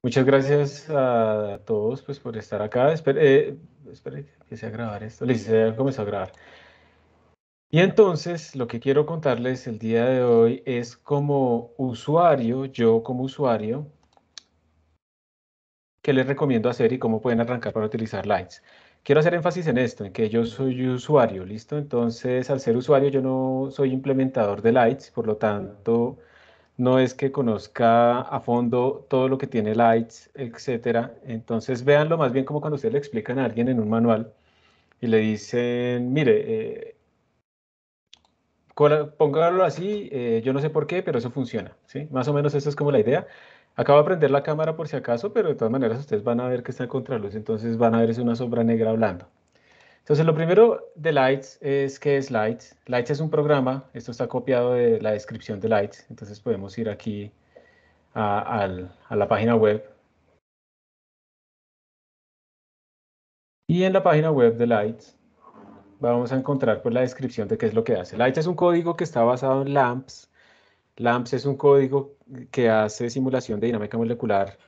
Muchas gracias a todos pues, por estar acá. Espere que empiece a grabar esto. Listo, ya comenzó a grabar. Y entonces, lo que quiero contarles el día de hoy es como usuario, yo como usuario, qué les recomiendo hacer y cómo pueden arrancar para utilizar Lights. Quiero hacer énfasis en esto, en que yo soy usuario, ¿listo? Entonces, al ser usuario, yo no soy implementador de Lights, por lo tanto no es que conozca a fondo todo lo que tiene Lights, etcétera. Entonces, véanlo más bien como cuando ustedes le explican a alguien en un manual y le dicen, mire, póngalo así, yo no sé por qué, pero eso funciona, ¿sí? Más o menos esa es como la idea. Acabo de prender la cámara por si acaso, pero de todas maneras ustedes van a ver que está en contraluz, entonces van a ver es una sombra negra hablando. Entonces, lo primero de Lights es ¿qué es Lights? Lights es un programa, esto está copiado de la descripción de Lights, entonces podemos ir aquí a la página web. Y en la página web de Lights vamos a encontrar pues, la descripción de qué es lo que hace. Lights es un código que está basado en LAMMPS. LAMMPS es un código que hace simulación de dinámica molecular,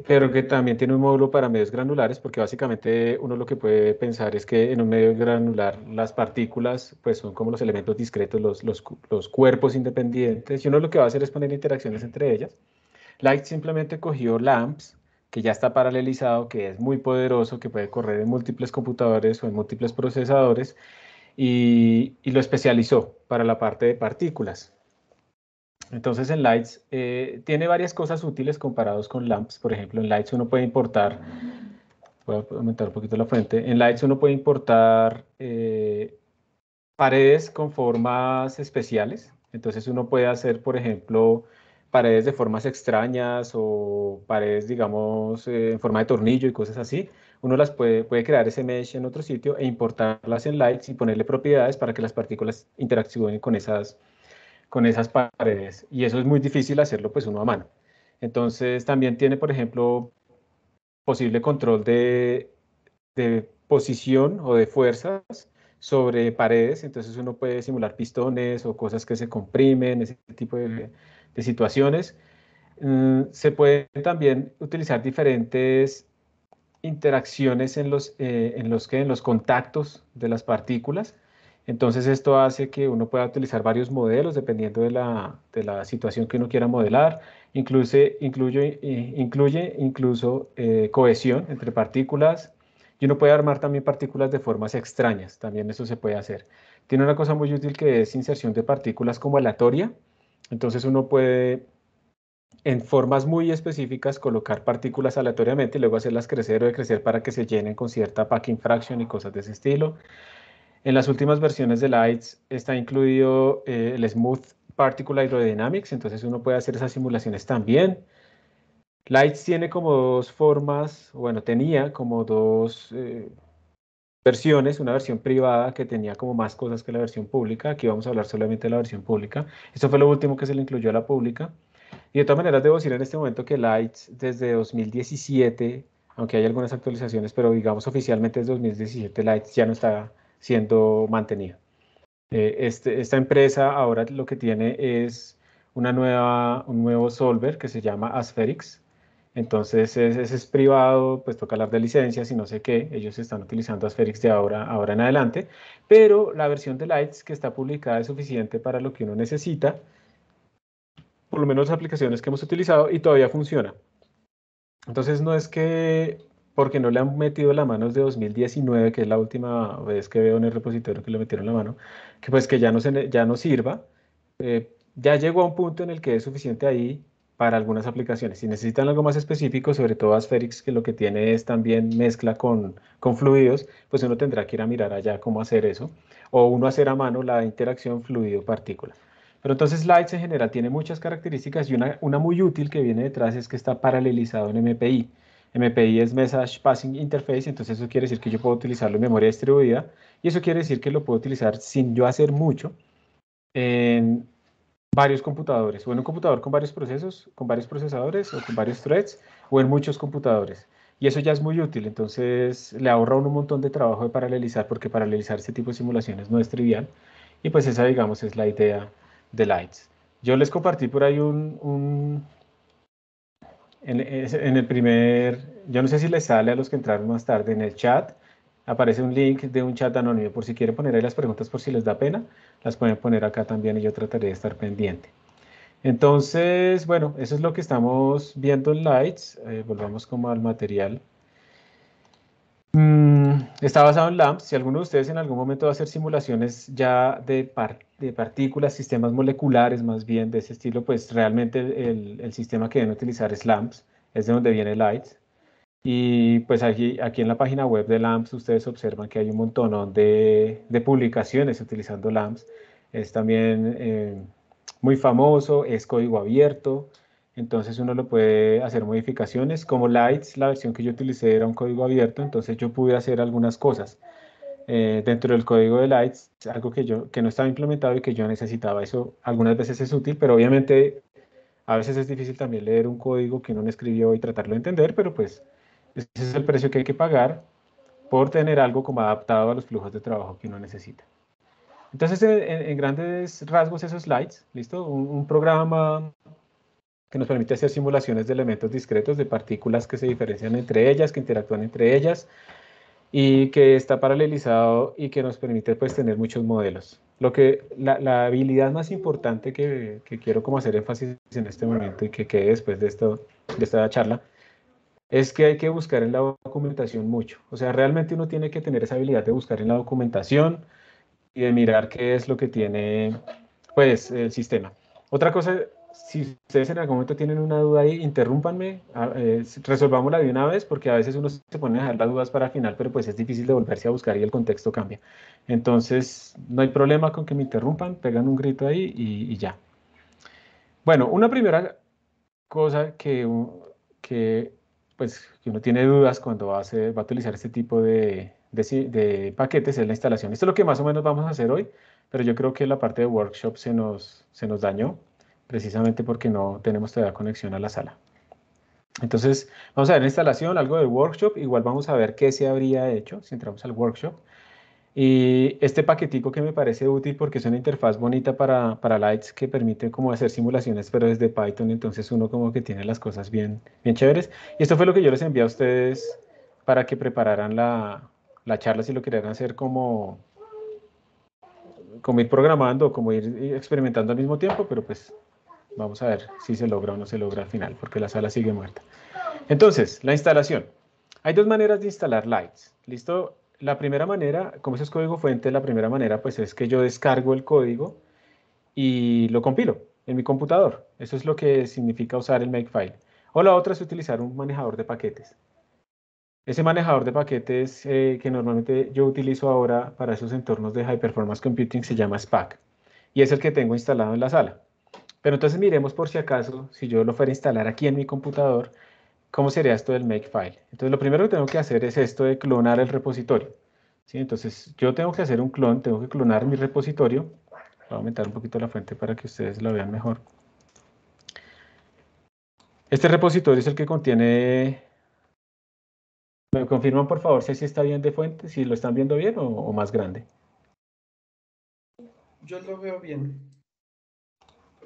pero que también tiene un módulo para medios granulares, porque básicamente uno lo que puede pensar es que en un medio granular las partículas pues, son como los elementos discretos, los cuerpos independientes, y uno lo que va a hacer es poner interacciones entre ellas. Light simplemente cogió LAMMPS, que ya está paralelizado, que es muy poderoso, que puede correr en múltiples computadores o en múltiples procesadores, y lo especializó para la parte de partículas. Entonces en Lights tiene varias cosas útiles comparados con LAMMPS. Por ejemplo, en Lights uno puede importar, voy a aumentar un poquito la fuente, en Lights uno puede importar paredes con formas especiales. Entonces uno puede hacer, por ejemplo, paredes de formas extrañas o paredes, digamos, en forma de tornillo y cosas así. Uno las puede crear ese mesh en otro sitio e importarlas en Lights y ponerle propiedades para que las partículas interactúen con esas paredes. Y eso es muy difícil hacerlo pues uno a mano. Entonces también tiene, por ejemplo, posible control de posición o de fuerzas sobre paredes, entonces uno puede simular pistones o cosas que se comprimen, ese tipo de situaciones. Se pueden también utilizar diferentes interacciones en los contactos de las partículas. Entonces esto hace que uno pueda utilizar varios modelos dependiendo de la situación que uno quiera modelar. Incluye incluso cohesión entre partículas y uno puede armar también partículas de formas extrañas. También eso se puede hacer. Tiene una cosa muy útil que es inserción de partículas como aleatoria. Entonces uno puede en formas muy específicas colocar partículas aleatoriamente y luego hacerlas crecer o decrecer para que se llenen con cierta packing fraction y cosas de ese estilo. En las últimas versiones de Lights está incluido el Smooth Particle Aerodynamics, entonces uno puede hacer esas simulaciones también. Lights tiene como dos formas, bueno, tenía como dos versiones, una versión privada que tenía como más cosas que la versión pública. Aquí vamos a hablar solamente de la versión pública. Esto fue lo último que se le incluyó a la pública. Y de todas maneras, debo decir en este momento que Lights desde 2017, aunque hay algunas actualizaciones, pero digamos oficialmente desde 2017, Lights ya no está siendo mantenido. Esta empresa ahora lo que tiene es un nuevo solver que se llama Aspherix. Entonces, ese es privado, pues toca hablar de licencias y no sé qué. Ellos están utilizando Aspherix de ahora en adelante. Pero la versión de Lights que está publicada es suficiente para lo que uno necesita, por lo menos las aplicaciones que hemos utilizado, y todavía funciona. Entonces no es que porque no le han metido la mano desde 2019, que es la última vez que veo en el repositorio que le metieron la mano, que pues que ya no sirva. Ya llegó a un punto en el que es suficiente ahí para algunas aplicaciones. Si necesitan algo más específico, sobre todo Asferix, que lo que tiene es también mezcla con fluidos, pues uno tendrá que ir a mirar allá cómo hacer eso, o uno hacer a mano la interacción fluido-partícula. Pero entonces Lights en general tiene muchas características y una muy útil que viene detrás es que está paralelizado en MPI. MPI es Message Passing Interface, entonces eso quiere decir que yo puedo utilizarlo en memoria distribuida y eso quiere decir que lo puedo utilizar sin yo hacer mucho en varios computadores, o en un computador con varios procesos, con varios procesadores o con varios threads, o en muchos computadores. Y eso ya es muy útil, entonces le ahorra a uno un montón de trabajo de paralelizar, porque paralelizar este tipo de simulaciones no es trivial. Y pues esa, digamos, es la idea de Lights. Yo les compartí por ahí en el primer, yo no sé si les sale a los que entraron más tarde en el chat, aparece un link de un chat anónimo, por si quieren poner ahí las preguntas por si les da pena, las pueden poner acá también y yo trataré de estar pendiente. Entonces, bueno, eso es lo que estamos viendo en Lights. Volvamos como al material. Está basado en LAMP. Si alguno de ustedes en algún momento va a hacer simulaciones ya de partículas, sistemas moleculares más bien de ese estilo, pues realmente el sistema que deben utilizar es LAMPS, es de donde viene Lights. Y pues aquí en la página web de LAMPS ustedes observan que hay un montón de publicaciones utilizando LAMPS. Es también muy famoso, es código abierto, entonces uno lo puede hacer modificaciones. Como Lights, la versión que yo utilicé era un código abierto, entonces yo pude hacer algunas cosas dentro del código de Lights, algo que no estaba implementado y que yo necesitaba. Eso algunas veces es útil, pero obviamente a veces es difícil también leer un código que uno no escribió y tratarlo de entender, pero pues ese es el precio que hay que pagar por tener algo como adaptado a los flujos de trabajo que uno necesita. Entonces, en grandes rasgos, esos slides, ¿listo? Un programa que nos permite hacer simulaciones de elementos discretos, de partículas que se diferencian entre ellas, que interactúan entre ellas, y que está paralelizado y que nos permite pues tener muchos modelos. La habilidad más importante que quiero como hacer énfasis en este momento y que quede después de esta charla, es que hay que buscar en la documentación mucho. O sea, realmente uno tiene que tener esa habilidad de buscar en la documentación y de mirar qué es lo que tiene, pues, el sistema. Otra cosa, si ustedes en algún momento tienen una duda ahí, interrúmpanme, resolvámosla de una vez, porque a veces uno se pone a dejar las dudas para el final, pero pues es difícil de volverse a buscar y el contexto cambia. Entonces, no hay problema con que me interrumpan, pegan un grito ahí y ya. Bueno, una primera cosa que, pues, que uno tiene dudas cuando va a utilizar este tipo de paquetes es la instalación. Esto es lo que más o menos vamos a hacer hoy, pero yo creo que la parte de workshop se nos dañó precisamente porque no tenemos todavía conexión a la sala. Entonces, vamos a ver la instalación, algo de workshop, igual vamos a ver qué se habría hecho si entramos al workshop. Y este paquetico que me parece útil porque es una interfaz bonita para Lights que permite como hacer simulaciones, pero desde Python, entonces uno como que tiene las cosas bien, bien chéveres. Y esto fue lo que yo les envié a ustedes para que prepararan la charla si lo querían hacer como ir programando, como ir experimentando al mismo tiempo, pero pues vamos a ver si se logra o no se logra al final, porque la sala sigue muerta. Entonces, la instalación. Hay dos maneras de instalar Lights. ¿Listo? La primera manera, como eso es código fuente, la primera manera pues es que yo descargo el código y lo compilo en mi computador. Eso es lo que significa usar el Makefile. O la otra es utilizar un manejador de paquetes. Ese manejador de paquetes que normalmente yo utilizo ahora para esos entornos de High Performance Computing se llama SPAC y es el que tengo instalado en la sala. Pero entonces miremos por si acaso, si yo lo fuera a instalar aquí en mi computador, ¿cómo sería esto del Makefile? Entonces, lo primero que tengo que hacer es esto de clonar el repositorio. ¿Sí? Entonces, yo tengo que hacer un clon, tengo que clonar mi repositorio. Voy a aumentar un poquito la fuente para que ustedes lo vean mejor. Este repositorio es el que contiene... ¿Me confirman, por favor, si así está bien de fuente? ¿Si lo están viendo bien o más grande? Yo lo veo bien.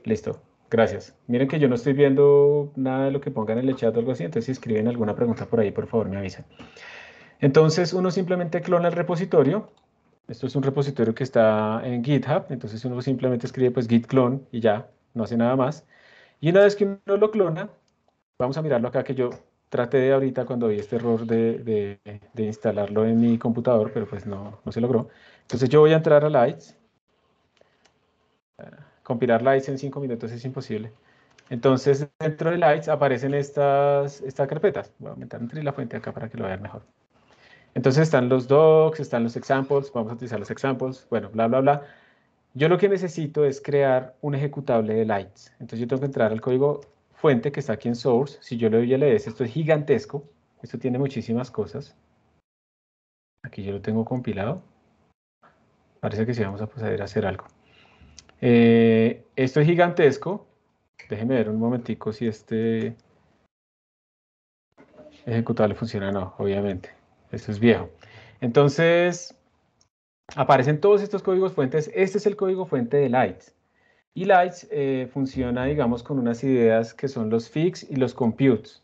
Listo, gracias. Miren que yo no estoy viendo nada de lo que pongan en el chat o algo así, entonces si escriben alguna pregunta por ahí, por favor, me avisan. Entonces, uno simplemente clona el repositorio. Esto es un repositorio que está en GitHub, entonces uno simplemente escribe pues git clone y ya, no hace nada más. Y una vez que uno lo clona, vamos a mirarlo acá que yo traté de ahorita cuando vi este error de instalarlo en mi computador, pero pues no se logró. Entonces yo voy a entrar a Lights. Compilar Lights en 5 minutos es imposible. Entonces dentro de Lights aparecen estas carpetas. Voy a aumentar la fuente acá para que lo vean mejor. Entonces están los docs, están los examples, vamos a utilizar los examples, bueno, bla, bla, bla. Yo lo que necesito es crear un ejecutable de Lights. Entonces yo tengo que entrar al código fuente que está aquí en source. Si yo le doy ls, esto es gigantesco. Esto tiene muchísimas cosas. Aquí yo lo tengo compilado. Parece que sí vamos a proceder a hacer algo. Esto es gigantesco. Déjenme ver un momentico si este ejecutable funciona o no, obviamente. Esto es viejo. Entonces, aparecen todos estos códigos fuentes. Este es el código fuente de Lights. Y Lights funciona, digamos, con unas ideas que son los fix y los computes.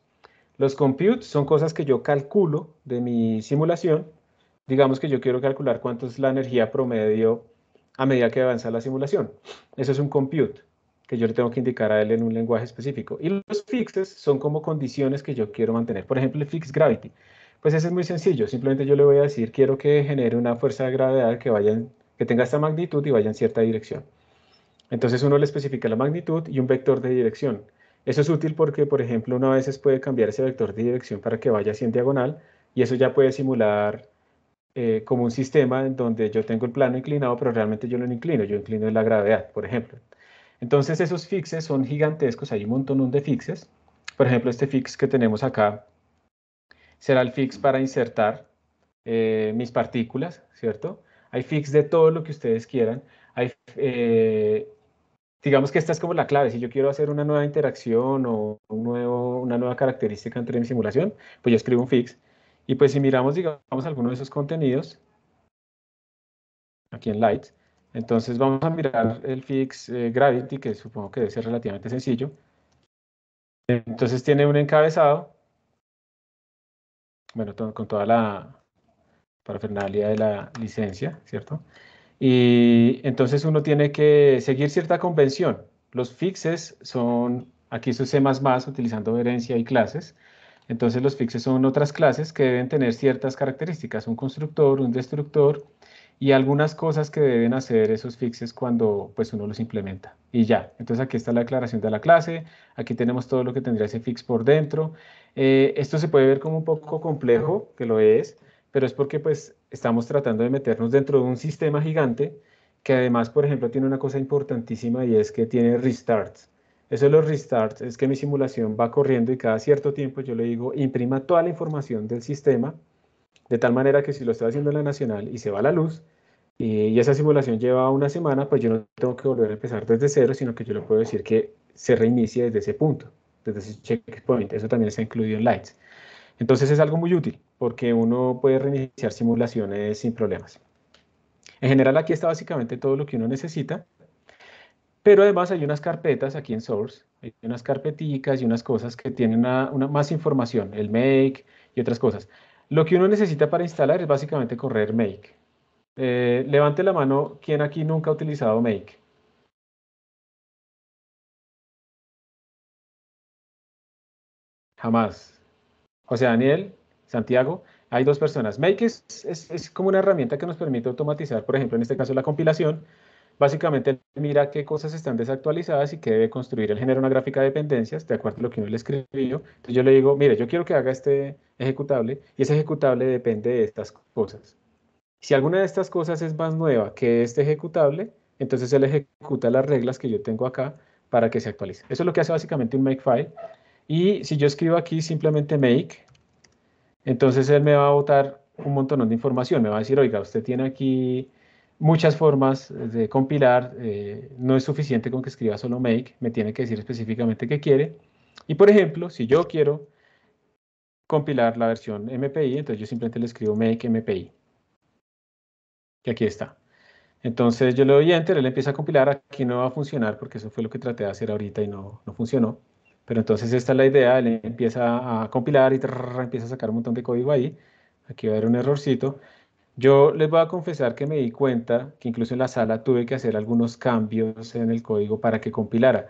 Los compute son cosas que yo calculo de mi simulación. Digamos que yo quiero calcular cuánto es la energía promedio a medida que avanza la simulación. Eso es un compute que yo le tengo que indicar a él en un lenguaje específico. Y los fixes son como condiciones que yo quiero mantener. Por ejemplo, el fix gravity. Pues ese es muy sencillo. Simplemente yo le voy a decir, quiero que genere una fuerza de gravedad que tenga esta magnitud y vaya en cierta dirección. Entonces uno le especifica la magnitud y un vector de dirección. Eso es útil porque, por ejemplo, uno a veces puede cambiar ese vector de dirección para que vaya así en diagonal y eso ya puede simular como un sistema en donde yo tengo el plano inclinado, pero realmente yo no lo inclino, yo inclino la gravedad, por ejemplo. Entonces esos fixes son gigantescos, hay un montón de fixes. Por ejemplo, este fix que tenemos acá será el fix para insertar mis partículas, ¿cierto? Hay fix de todo lo que ustedes quieran. Digamos que esta es como la clave. Si yo quiero hacer una nueva interacción o una nueva característica entre mi simulación, pues yo escribo un fix. Y pues si miramos, digamos, alguno de esos contenidos, aquí en Lights, entonces vamos a mirar el fix Gravity, que supongo que debe ser relativamente sencillo. Entonces tiene un encabezado, bueno, con toda la parafernalia de la licencia, ¿cierto? Y entonces uno tiene que seguir cierta convención. Los fixes son, aquí eso es C++, utilizando herencia y clases. Entonces los fixes son otras clases que deben tener ciertas características, un constructor, un destructor y algunas cosas que deben hacer esos fixes cuando pues uno los implementa. Y ya, entonces aquí está la declaración de la clase, aquí tenemos todo lo que tendría ese fix por dentro. Esto se puede ver como un poco complejo, que lo es, pero es porque pues estamos tratando de meternos dentro de un sistema gigante que además, por ejemplo, tiene una cosa importantísima y es que tiene restarts. Eso de los restarts es que mi simulación va corriendo y cada cierto tiempo yo le digo, imprima toda la información del sistema, de tal manera que si lo estoy haciendo en la nacional y se va la luz, y esa simulación lleva una semana, pues yo no tengo que volver a empezar desde cero, sino que yo le puedo decir que se reinicie desde ese punto, desde ese checkpoint. Eso también está incluido en Lights. Entonces es algo muy útil porque uno puede reiniciar simulaciones sin problemas. En general aquí está básicamente todo lo que uno necesita, pero además hay unas carpetas aquí en Source, hay unas carpeticas y unas cosas que tienen más información, el make y otras cosas. Lo que uno necesita para instalar es básicamente correr make. Levante la mano, ¿quién aquí nunca ha utilizado make? Jamás. José Daniel, Santiago, hay dos personas. Make es como una herramienta que nos permite automatizar, por ejemplo, en este caso la compilación. Básicamente, él mira qué cosas están desactualizadas y qué debe construir. Él genera una gráfica de dependencias de acuerdo a lo que uno le escribió. Entonces yo le digo, mire, yo quiero que haga este ejecutable y ese ejecutable depende de estas cosas. Si alguna de estas cosas es más nueva que este ejecutable, entonces él ejecuta las reglas que yo tengo acá para que se actualice. Eso es lo que hace básicamente un makefile. Y si yo escribo aquí simplemente make, entonces él me va a botar un montón de información. Me va a decir, oiga, usted tiene aquí muchas formas de compilar. No es suficiente con que escriba solo make. Me tiene que decir específicamente qué quiere. Y por ejemplo, si yo quiero compilar la versión MPI, entonces yo simplemente le escribo make MPI. Que aquí está. Entonces yo le doy Enter, él empieza a compilar, aquí no va a funcionar porque eso fue lo que traté de hacer ahorita y no funcionó. Pero entonces esta es la idea, él empieza a compilar y empieza a sacar un montón de código ahí. Aquí va a haber un errorcito. Yo les voy a confesar que me di cuenta que incluso en la sala tuve que hacer algunos cambios en el código para que compilara.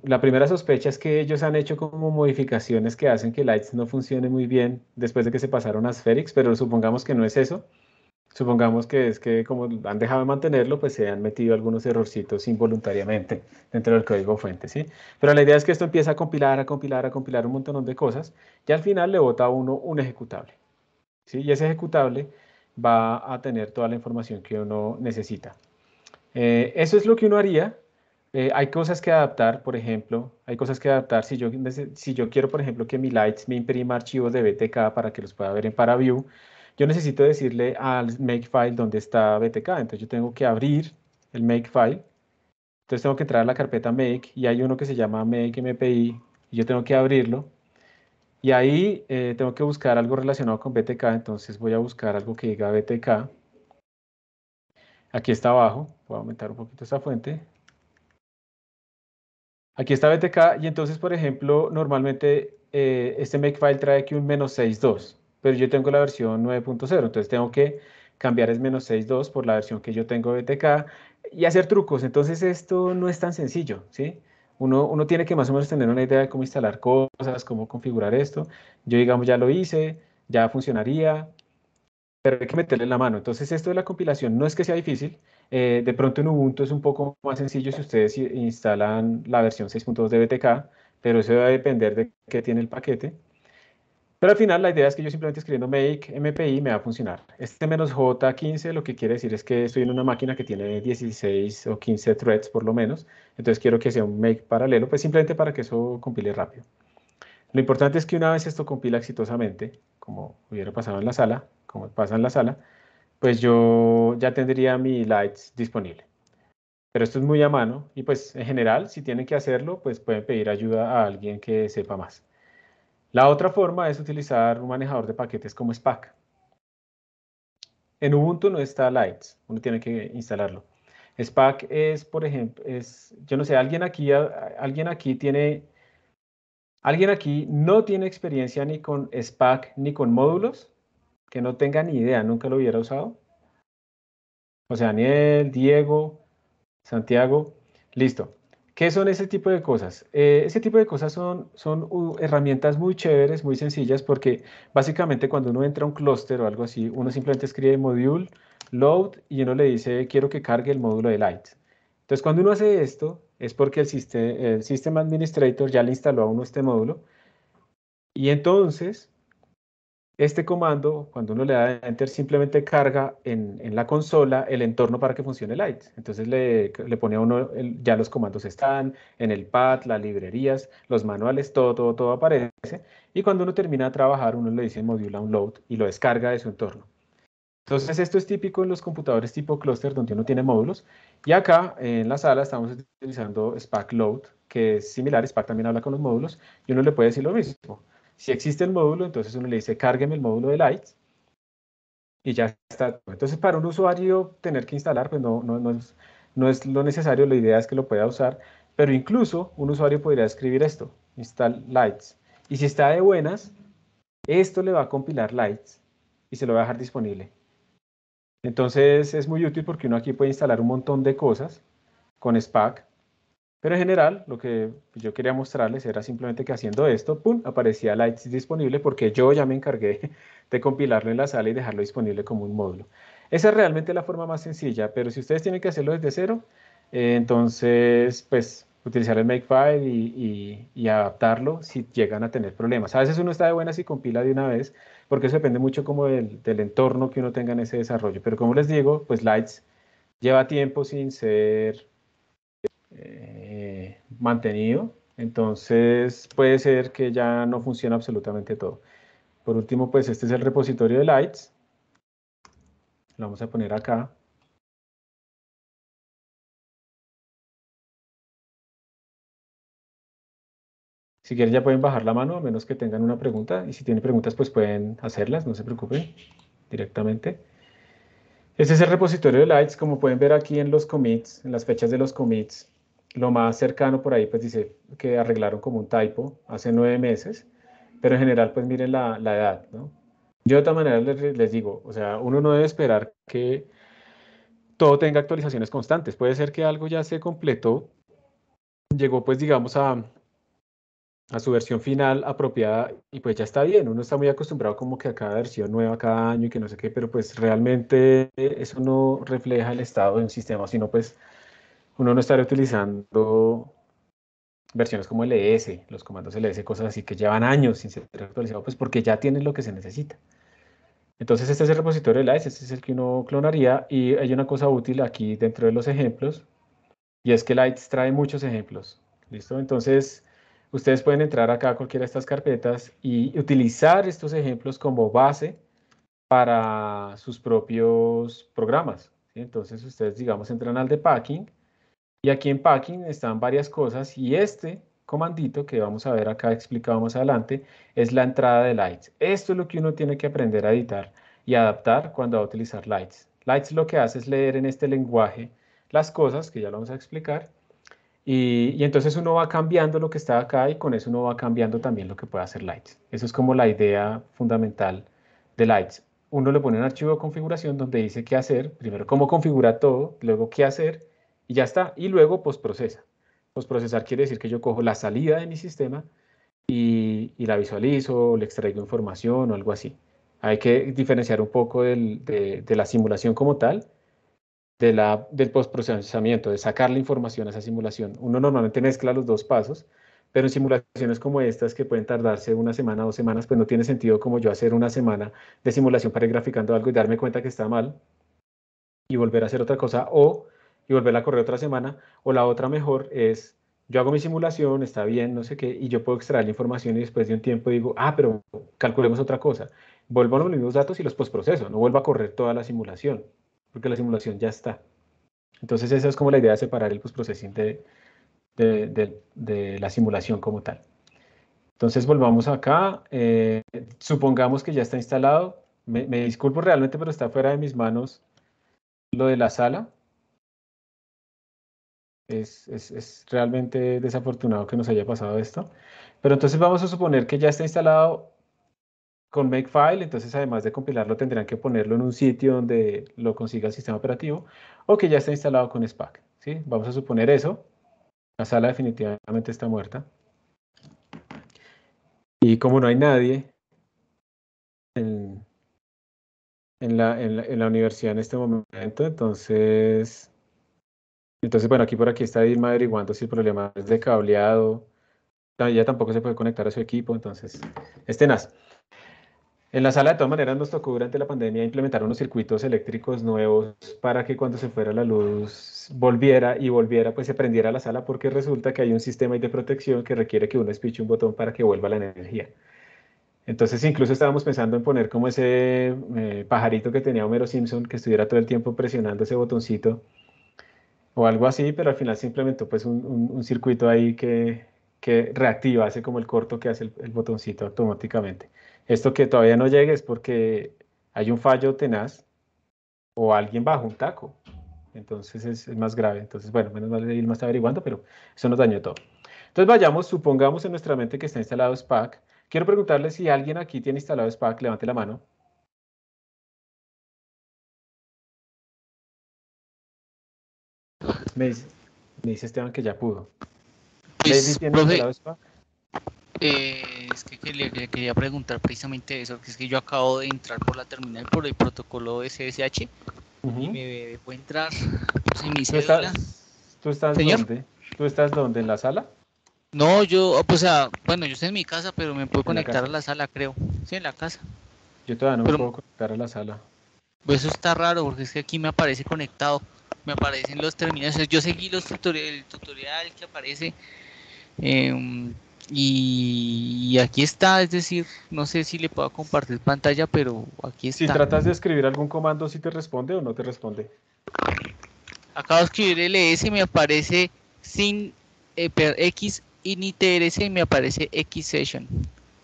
La primera sospecha es que ellos han hecho como modificaciones que hacen que Lights no funcione muy bien después de que se pasaron a Spherix, pero supongamos que no es eso. Supongamos que es que como han dejado de mantenerlo, pues se han metido algunos errorcitos involuntariamente dentro del código fuente, ¿sí? Pero la idea es que esto empieza a compilar, a compilar, a compilar un montón de cosas y al final le bota a uno un ejecutable, ¿sí? Y ese ejecutable va a tener toda la información que uno necesita. Eso es lo que uno haría. Hay cosas que adaptar, por ejemplo, hay cosas que adaptar si yo quiero, por ejemplo, que mi Lights me imprima archivos de BTK para que los pueda ver en ParaView, yo necesito decirle al makefile dónde está BTK. Entonces yo tengo que abrir el makefile. Entonces tengo que entrar a la carpeta make y hay uno que se llama make MPI y yo tengo que abrirlo. Y ahí tengo que buscar algo relacionado con BTK. Entonces voy a buscar algo que diga BTK. Aquí está abajo. Voy a aumentar un poquito esta fuente. Aquí está BTK y entonces, por ejemplo, normalmente este makefile trae aquí un -6.2, pero yo tengo la versión 9.0, entonces tengo que cambiar es -6.2 por la versión que yo tengo de BTK y hacer trucos. Entonces esto no es tan sencillo, ¿sí? Uno tiene que más o menos tener una idea de cómo instalar cosas, cómo configurar esto. Yo, digamos, ya lo hice, ya funcionaría, pero hay que meterle la mano. Entonces, esto de la compilación no es que sea difícil. De pronto en Ubuntu es un poco más sencillo si ustedes instalan la versión 6.2 de BTK, pero eso va a depender de qué tiene el paquete. Pero al final la idea es que yo simplemente escribiendo make mpi me va a funcionar. Este "-j15" lo que quiere decir es que estoy en una máquina que tiene 16 o 15 threads por lo menos. Entonces quiero que sea un make paralelo, pues simplemente para que eso compile rápido. Lo importante es que una vez esto compila exitosamente, como hubiera pasado en la sala, como pasa en la sala, pues yo ya tendría mi lights disponible. Pero esto es muy a mano y pues en general, si tienen que hacerlo, pues pueden pedir ayuda a alguien que sepa más. La otra forma es utilizar un manejador de paquetes como Spack. En Ubuntu no está Lights, uno tiene que instalarlo. Spack es, por ejemplo, yo no sé, alguien aquí no tiene experiencia ni con Spack ni con módulos, que no tenga ni idea, nunca lo hubiera usado. O sea, Daniel, Diego, Santiago, listo. ¿Qué son ese tipo de cosas? Ese tipo de cosas son herramientas muy chéveres, muy sencillas, porque básicamente cuando uno entra a un clúster o algo así, uno simplemente escribe module, load, y uno le dice, quiero que cargue el módulo de Light. Entonces, cuando uno hace esto, es porque el System Administrator ya le instaló a uno este módulo, y entonces este comando, cuando uno le da Enter, simplemente carga en la consola el entorno para que funcione Light. Entonces le pone a uno, ya los comandos están en el pad, las librerías, los manuales, todo aparece. Y cuando uno termina de trabajar, uno le dice module unload y lo descarga de su entorno. Entonces esto es típico en los computadores tipo clúster donde uno tiene módulos. Y acá en la sala estamos utilizando Spack Load, que es similar. Spack también habla con los módulos y uno le puede decir lo mismo. Si existe el módulo, entonces uno le dice, cárgueme el módulo de Lights y ya está. Entonces, para un usuario tener que instalar, pues no es lo necesario, la idea es que lo pueda usar, pero incluso un usuario podría escribir esto, install Lights. Y si está de buenas, esto le va a compilar Lights y se lo va a dejar disponible. Entonces, es muy útil porque uno aquí puede instalar un montón de cosas con Spack. Pero en general, lo que yo quería mostrarles era simplemente que haciendo esto, ¡pum!, aparecía Lights disponible porque yo ya me encargué de compilarlo en la sala y dejarlo disponible como un módulo. Esa es realmente la forma más sencilla, pero si ustedes tienen que hacerlo desde cero, entonces, pues, utilizar el Makefile y adaptarlo si llegan a tener problemas. A veces uno está de buenas y compila de una vez, porque eso depende mucho como del entorno que uno tenga en ese desarrollo. Pero como les digo, pues Lights lleva tiempo sin ser mantenido, entonces puede ser que ya no funcione absolutamente todo. Por último, pues este es el repositorio de Lights. Lo vamos a poner acá. Si quieren ya pueden bajar la mano, a menos que tengan una pregunta. Y si tienen preguntas, pues pueden hacerlas, no se preocupen directamente. Este es el repositorio de Lights. Como pueden ver aquí en los commits, en las fechas de los commits, lo más cercano por ahí pues dice que arreglaron como un typo hace 9 meses. Pero en general pues miren la edad, ¿no? Yo de todas maneras les digo, o sea, uno no debe esperar que todo tenga actualizaciones constantes. Puede ser que algo ya se completó, llegó pues digamos a su versión final apropiada y pues ya está bien. Uno está muy acostumbrado como que a cada versión nueva cada año y que no sé qué, pero pues realmente eso no refleja el estado de un sistema, sino pues uno no estaría utilizando versiones como LS, los comandos LS, cosas así que llevan años sin ser actualizados, pues porque ya tienen lo que se necesita. Entonces este es el repositorio de Lights, este es el que uno clonaría y hay una cosa útil aquí dentro de los ejemplos y es que Lights trae muchos ejemplos. ¿Listo? Entonces ustedes pueden entrar acá a cualquiera de estas carpetas y utilizar estos ejemplos como base para sus propios programas. ¿Sí? Entonces ustedes digamos entran al de packing y aquí en packing están varias cosas y este comandito que vamos a ver acá explicado más adelante es la entrada de Lights. Esto es lo que uno tiene que aprender a editar y adaptar cuando va a utilizar Lights. Lights lo que hace es leer en este lenguaje las cosas, que ya lo vamos a explicar, Y entonces uno va cambiando lo que está acá y con eso uno va cambiando también lo que puede hacer Lights. Eso es como la idea fundamental de Lights. Uno le pone un archivo de configuración donde dice qué hacer, primero cómo configurar todo, luego qué hacer y ya está. Y luego postprocesa. Postprocesar quiere decir que yo cojo la salida de mi sistema y la visualizo, le extraigo información o algo así. Hay que diferenciar un poco de la simulación como tal del postprocesamiento, de sacar la información a esa simulación. Uno normalmente mezcla los dos pasos, pero en simulaciones como estas que pueden tardarse una semana, 2 semanas, pues no tiene sentido como yo hacer una semana de simulación para ir graficando algo y darme cuenta que está mal y volver a hacer otra cosa y volver a correr otra semana. O la otra mejor es, yo hago mi simulación, está bien, no sé qué, y yo puedo extraer la información y después de un tiempo digo, pero calculemos otra cosa. Vuelvo a los mismos datos y los postproceso, no vuelvo a correr toda la simulación, porque la simulación ya está. Entonces esa es como la idea de separar el postprocessing de la simulación como tal. Entonces volvamos acá. Supongamos que ya está instalado. Me disculpo realmente, pero está fuera de mis manos lo de la sala. Es realmente desafortunado que nos haya pasado esto. Pero entonces vamos a suponer que ya está instalado con Makefile. Entonces además de compilarlo tendrán que ponerlo en un sitio donde lo consiga el sistema operativo o que ya está instalado con SPAC. ¿Sí? Vamos a suponer eso. La sala definitivamente está muerta. Y como no hay nadie en, en la universidad en este momento, entonces, bueno, aquí por aquí está Dilma averiguando si el problema es de cableado. Ella tampoco se puede conectar a su equipo, entonces es tenaz. En la sala, de todas maneras, nos tocó durante la pandemia implementar unos circuitos eléctricos nuevos para que cuando se fuera la luz volviera y volviera, pues se prendiera la sala, porque resulta que hay un sistema ahí de protección que requiere que uno despiche un botón para que vuelva la energía. Entonces incluso estábamos pensando en poner como ese pajarito que tenía Homero Simpson, que estuviera todo el tiempo presionando ese botoncito o algo así, pero al final se implementó pues un circuito ahí que reactiva, hace como el corto que hace el botoncito automáticamente. Esto que todavía no llegue es porque hay un fallo tenaz o alguien bajo un taco. Entonces es más grave. Entonces, bueno, menos mal Ilma está averiguando, pero eso nos dañó todo. Entonces vayamos, supongamos en nuestra mente que está instalado SPAC. Quiero preguntarle si alguien aquí tiene instalado SPAC, levante la mano. Me dice, me dice Esteban que ya pudo. ¿David Pues, tiene profe, instalado SPAC? es que le quería preguntar precisamente eso, que es que yo acabo de entrar por la terminal por el protocolo SSH y Ujú. me dejó entrar sin mi ¿Tú cédula. estás Señor, dónde? ¿Tú estás dónde? ¿En la sala? no, yo, pues, bueno, yo estoy en mi casa, pero me puedo En la conectar a casa. la sala, creo. Sí, en la casa. Yo todavía no me Pero puedo conectar a la sala. pues, eso está raro porque es que aquí me aparece conectado. Me aparecen los terminales. Yo seguí el tutorial que aparece. em, y aquí está, es decir, no sé si le puedo compartir pantalla, pero aquí Si está. tratas de escribir algún comando, ¿si te responde o no te responde? Acabo de escribir ls y me aparece sin x initrs y me aparece x session.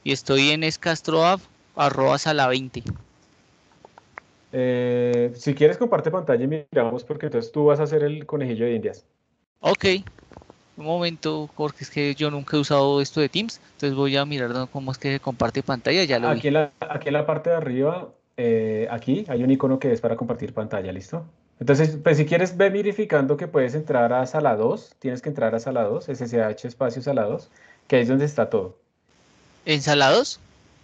Y estoy en escastroav arroba sala 20. Si quieres, comparte pantalla y miramos, porque entonces tú vas a hacer el conejillo de Indias. Ok, un momento, porque es que yo nunca he usado esto de Teams, entonces voy a mirar cómo es que se comparte pantalla, ya lo vi. Aquí en la parte de arriba, aquí hay un icono que es para compartir pantalla, ¿listo? Entonces, pues si quieres, ve verificando que puedes entrar a sala 2. Tienes que entrar a sala 2, SSH espacio sala 2, que ahí es donde está todo. ¿Ensalados?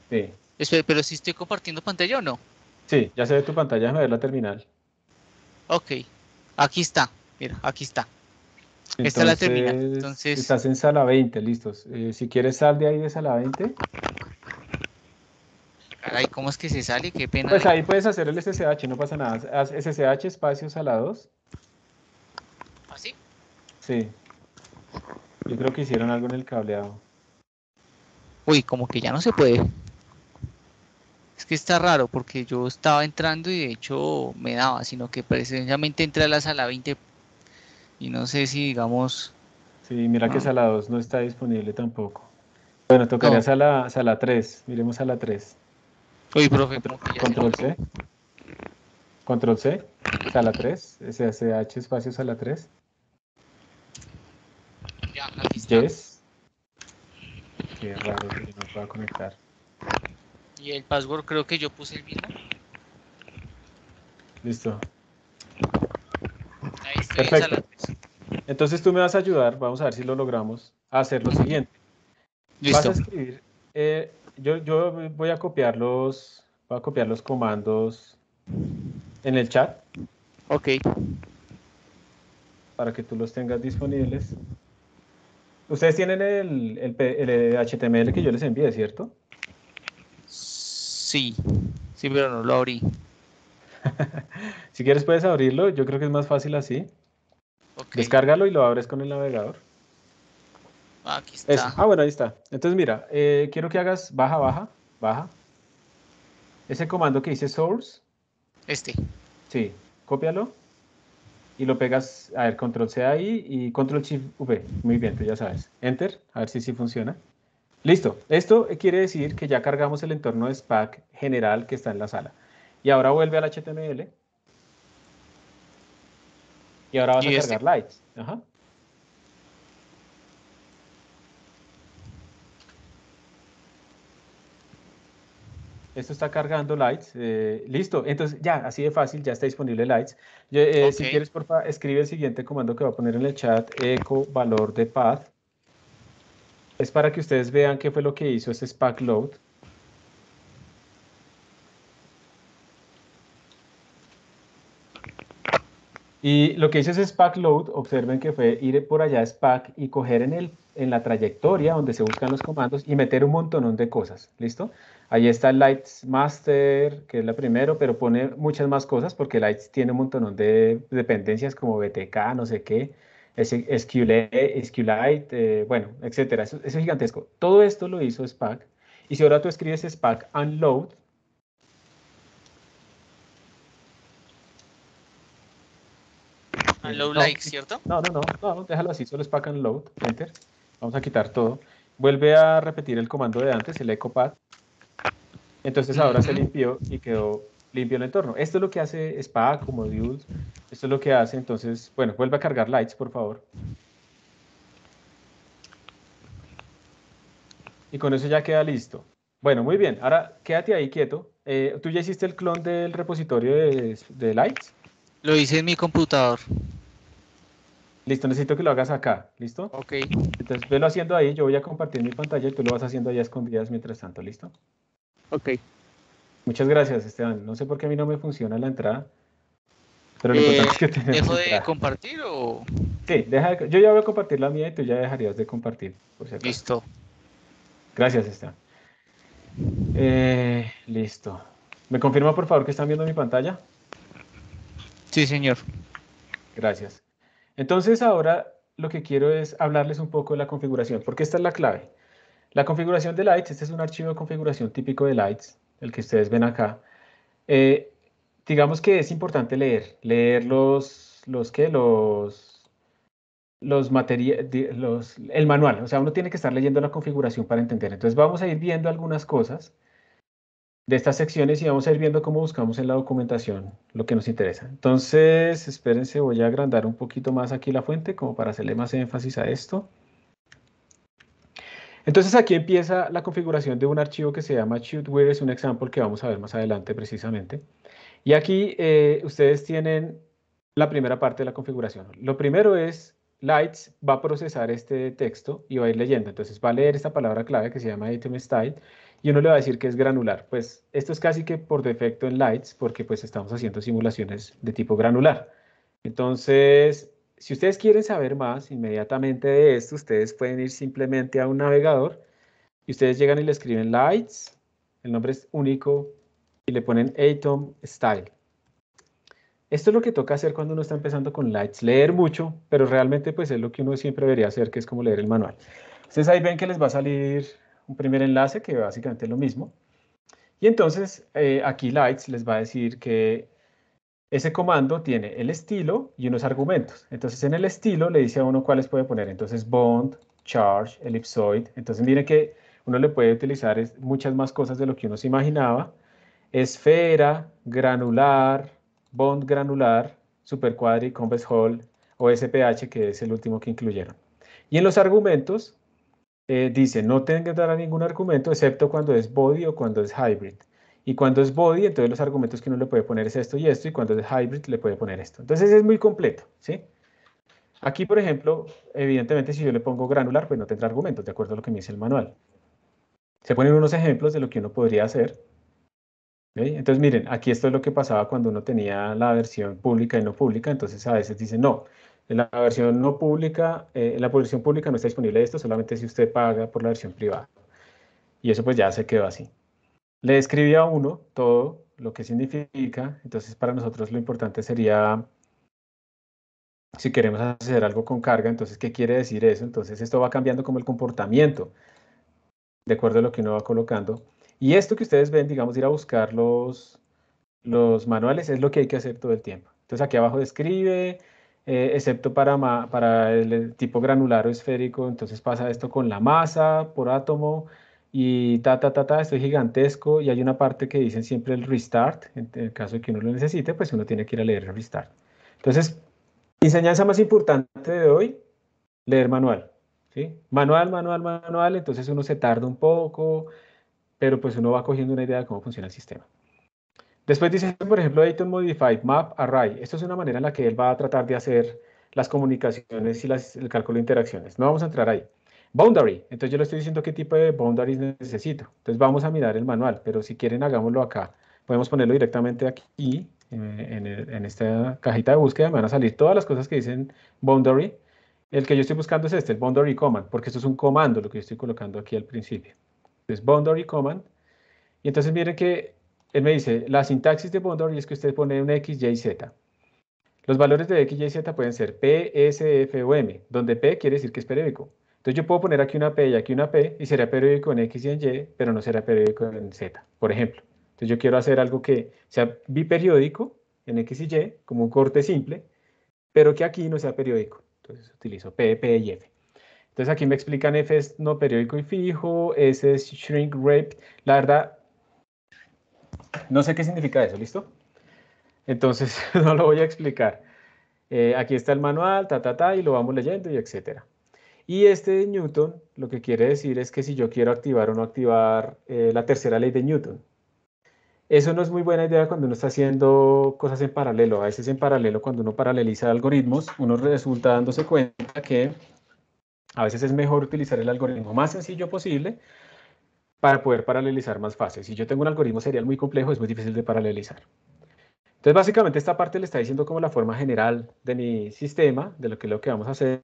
Sí, Espera, pero si estoy compartiendo pantalla o no. sí, ya se ve tu pantalla, déjame ver la terminal. Ok, aquí está, mira, aquí está. Esta es la terminal, Entonces, entonces, estás en sala 20, listos. Si quieres, sal de ahí de sala 20. caray, ¿cómo es que se sale? Qué pena. Pues ahí puedes hacer el SSH, no pasa nada. Haz SSH espacio sala 2. ¿Así? Sí, yo creo que hicieron algo en el cableado. Uy, como que ya no se puede. Es que está raro porque yo estaba entrando y de hecho me daba, sino que precisamente entré a la sala 20 y no sé si digamos, Sí, mira que ah, sala 2 no está disponible tampoco. Bueno, tocaría no. sala 3. Miremos sala 3. Uy, profe, Control, como que ya se control logró. C, control C, sala 3, SSH espacio sala 3. Ya, aquí está. Yes. Qué raro que yo no pueda conectar. Y el password creo que yo puse el mismo. Listo. Ahí estoy en Perfecto. sala 3. Entonces tú me vas a ayudar, vamos a ver si lo logramos, a hacer lo siguiente. Vas a Listo. escribir, yo voy a copiar los comandos en el chat Ok. para que tú los tengas disponibles. Ustedes tienen el HTML que yo les envié, ¿cierto? Sí. Sí, pero no lo abrí. Si quieres puedes abrirlo, yo creo que es más fácil así. Ok. Descárgalo y lo abres con el navegador. Aquí Eso. está. Ah, bueno, ahí está. Entonces mira, quiero que hagas baja, baja, baja. Ese comando que dice source, Este. sí, cópialo y lo pegas, a ver, control C ahí y control Shift V. Muy bien, tú ya sabes. Enter, a ver si sí funciona. Listo. Esto quiere decir que ya cargamos el entorno de Spack general que está en la sala. Y ahora vuelve al HTML y ahora vas a ¿Y este? cargar lights. Ajá. Esto está cargando Lights. Listo. Entonces, ya, así de fácil, ya está disponible Lights. Ok. Si quieres, porfa, escribe el siguiente comando que va a poner en el chat, echo valor de path. Es para que ustedes vean qué fue lo que hizo este Spack Load. Y lo que hizo ese Spack Load, observen que fue ir por allá a Spack y coger en la trayectoria donde se buscan los comandos y meter un montonón de cosas. ¿Listo? Ahí está el Lights Master, que es la primero, pero pone muchas más cosas porque Lights tiene un montonón de dependencias como BTK, no sé qué, SQLite, bueno, etcétera. Eso es gigantesco. Todo esto lo hizo Spack. Y si ahora tú escribes Spack Unload, Unload no, like, ¿cierto? no, déjalo así, solo es pack and load, enter. Vamos a quitar todo. Vuelve a repetir el comando de antes, el echo path. Entonces ahora se Ujú. limpió y quedó limpio el entorno. Esto es lo que hace Spack como modules. Esto es lo que hace, entonces, bueno, vuelve a cargar lights, por favor. Y con eso ya queda listo. Bueno, muy bien. Ahora quédate ahí quieto. ¿Tú ya hiciste el clon del repositorio de lights? Lo hice en mi computador. Listo, necesito que lo hagas acá. ¿Listo? Ok. Entonces, velo haciendo ahí. Yo voy a compartir mi pantalla y tú lo vas haciendo allá a escondidas mientras tanto. ¿Listo? Ok. Muchas gracias, Esteban. No sé por qué a mí no me funciona la entrada, pero lo importante es que tenemos ¿Dejo de entrada. compartir o...? Sí, yo ya voy a compartir la mía y tú ya dejarías de compartir, por si acaso. Listo. Gracias, Esteban. Listo. ¿Me confirma, por favor, que están viendo mi pantalla? Sí, señor. Gracias. Entonces, ahora lo que quiero es hablarles un poco de la configuración, porque esta es la clave. La configuración de Lights, este es un archivo de configuración típico de Lights, el que ustedes ven acá. Eh, digamos que es importante leer el manual. O sea, uno tiene que estar leyendo la configuración para entender. Entonces vamos a ir viendo algunas cosas de estas secciones y vamos a ir viendo cómo buscamos en la documentación lo que nos interesa. Entonces, espérense, voy a agrandar un poquito más aquí la fuente como para hacerle más énfasis a esto. Entonces aquí empieza la configuración de un archivo que se llama shootware, es un ejemplo que vamos a ver más adelante precisamente. Y aquí ustedes tienen la primera parte de la configuración. Lo primero es, Lights va a procesar este texto y va a ir leyendo. Entonces va a leer esta palabra clave que se llama item style y uno le va a decir que es granular. Pues esto es casi que por defecto en Lights porque pues estamos haciendo simulaciones de tipo granular. Entonces, si ustedes quieren saber más inmediatamente de esto, ustedes pueden ir simplemente a un navegador y ustedes llegan y le escriben Lights, el nombre es único, y le ponen Atom Style. Esto es lo que toca hacer cuando uno está empezando con Lights, leer mucho, pero realmente pues es lo que uno siempre debería hacer, que es como leer el manual. Ustedes ahí ven que les va a salir un primer enlace, que básicamente es lo mismo. Y entonces aquí Lights les va a decir que ese comando tiene el estilo y unos argumentos. Entonces en el estilo le dice a uno cuáles puede poner. Entonces bond, charge, ellipsoid. Entonces miren que uno le puede utilizar muchas más cosas de lo que uno se imaginaba. Esfera, granular, bond granular, superquadri, convex hull o SPH, que es el último que incluyeron. Y en los argumentos dice, no tenga que dar ningún argumento excepto cuando es body o cuando es hybrid. Y cuando es body, entonces los argumentos que uno le puede poner es esto y esto, y cuando es hybrid le puede poner esto. Entonces es muy completo, ¿sí? Aquí, por ejemplo, evidentemente si yo le pongo granular, pues no tendrá argumentos, de acuerdo a lo que me dice el manual. Se ponen unos ejemplos de lo que uno podría hacer. ¿Okay? Entonces, miren, aquí esto es lo que pasaba cuando uno tenía la versión pública y no pública. Entonces, a veces dice, no, en la versión no pública, en la versión pública no está disponible esto, solamente si usted paga por la versión privada. Y eso pues ya se quedó así. Le escribí a uno todo lo que significa. Entonces, para nosotros lo importante sería, si queremos hacer algo con carga, entonces, ¿qué quiere decir eso? Entonces, esto va cambiando como el comportamiento, de acuerdo a lo que uno va colocando. Y esto que ustedes ven, digamos, ir a buscar los manuales, es lo que hay que hacer todo el tiempo. Entonces, aquí abajo describe, excepto para el tipo granular o esférico, entonces pasa esto con la masa por átomo, y esto es gigantesco, y hay una parte que dicen siempre el restart, en el caso de que uno lo necesite, pues uno tiene que ir a leer el restart. Entonces, enseñanza más importante de hoy, leer manual, ¿sí? Manual, manual, manual, entonces uno se tarda un poco, pero pues uno va cogiendo una idea de cómo funciona el sistema. Después dice, por ejemplo, Dayton Modified Map Array. Esto es una manera en la que él va a tratar de hacer las comunicaciones y el cálculo de interacciones. No vamos a entrar ahí. Boundary. Entonces yo le estoy diciendo qué tipo de boundaries necesito. Entonces vamos a mirar el manual, pero si quieren hagámoslo acá. Podemos ponerlo directamente aquí, en esta cajita de búsqueda. Me van a salir todas las cosas que dicen boundary. El que yo estoy buscando es este, el boundary command, porque esto es un comando, lo que yo estoy colocando aquí al principio. Entonces boundary command. Y entonces miren que él me dice, la sintaxis de boundary es que usted pone un X, Y, Z. Los valores de X, Y, Z pueden ser P, S, F o M, donde P quiere decir que es periódico. Entonces yo puedo poner aquí una P y aquí una P, y será periódico en X y en Y, pero no será periódico en Z, por ejemplo. Entonces yo quiero hacer algo que sea biperiódico en X y Y, como un corte simple, pero que aquí no sea periódico. Entonces utilizo P, P y F. Entonces aquí me explican F es no periódico y fijo, S es shrink rate. La verdad, no sé qué significa eso, ¿listo? Entonces no lo voy a explicar. Aquí está el manual, y lo vamos leyendo y etcétera. Y este de Newton, lo que quiere decir es que si yo quiero activar o no activar la tercera ley de Newton. Eso no es muy buena idea cuando uno está haciendo cosas en paralelo. A veces en paralelo, cuando uno paraleliza algoritmos, uno resulta dándose cuenta que a veces es mejor utilizar el algoritmo más sencillo posible para poder paralelizar más fácil. Si yo tengo un algoritmo serial muy complejo, es muy difícil de paralelizar. Entonces, básicamente esta parte le está diciendo como la forma general de mi sistema, de lo que vamos a hacer.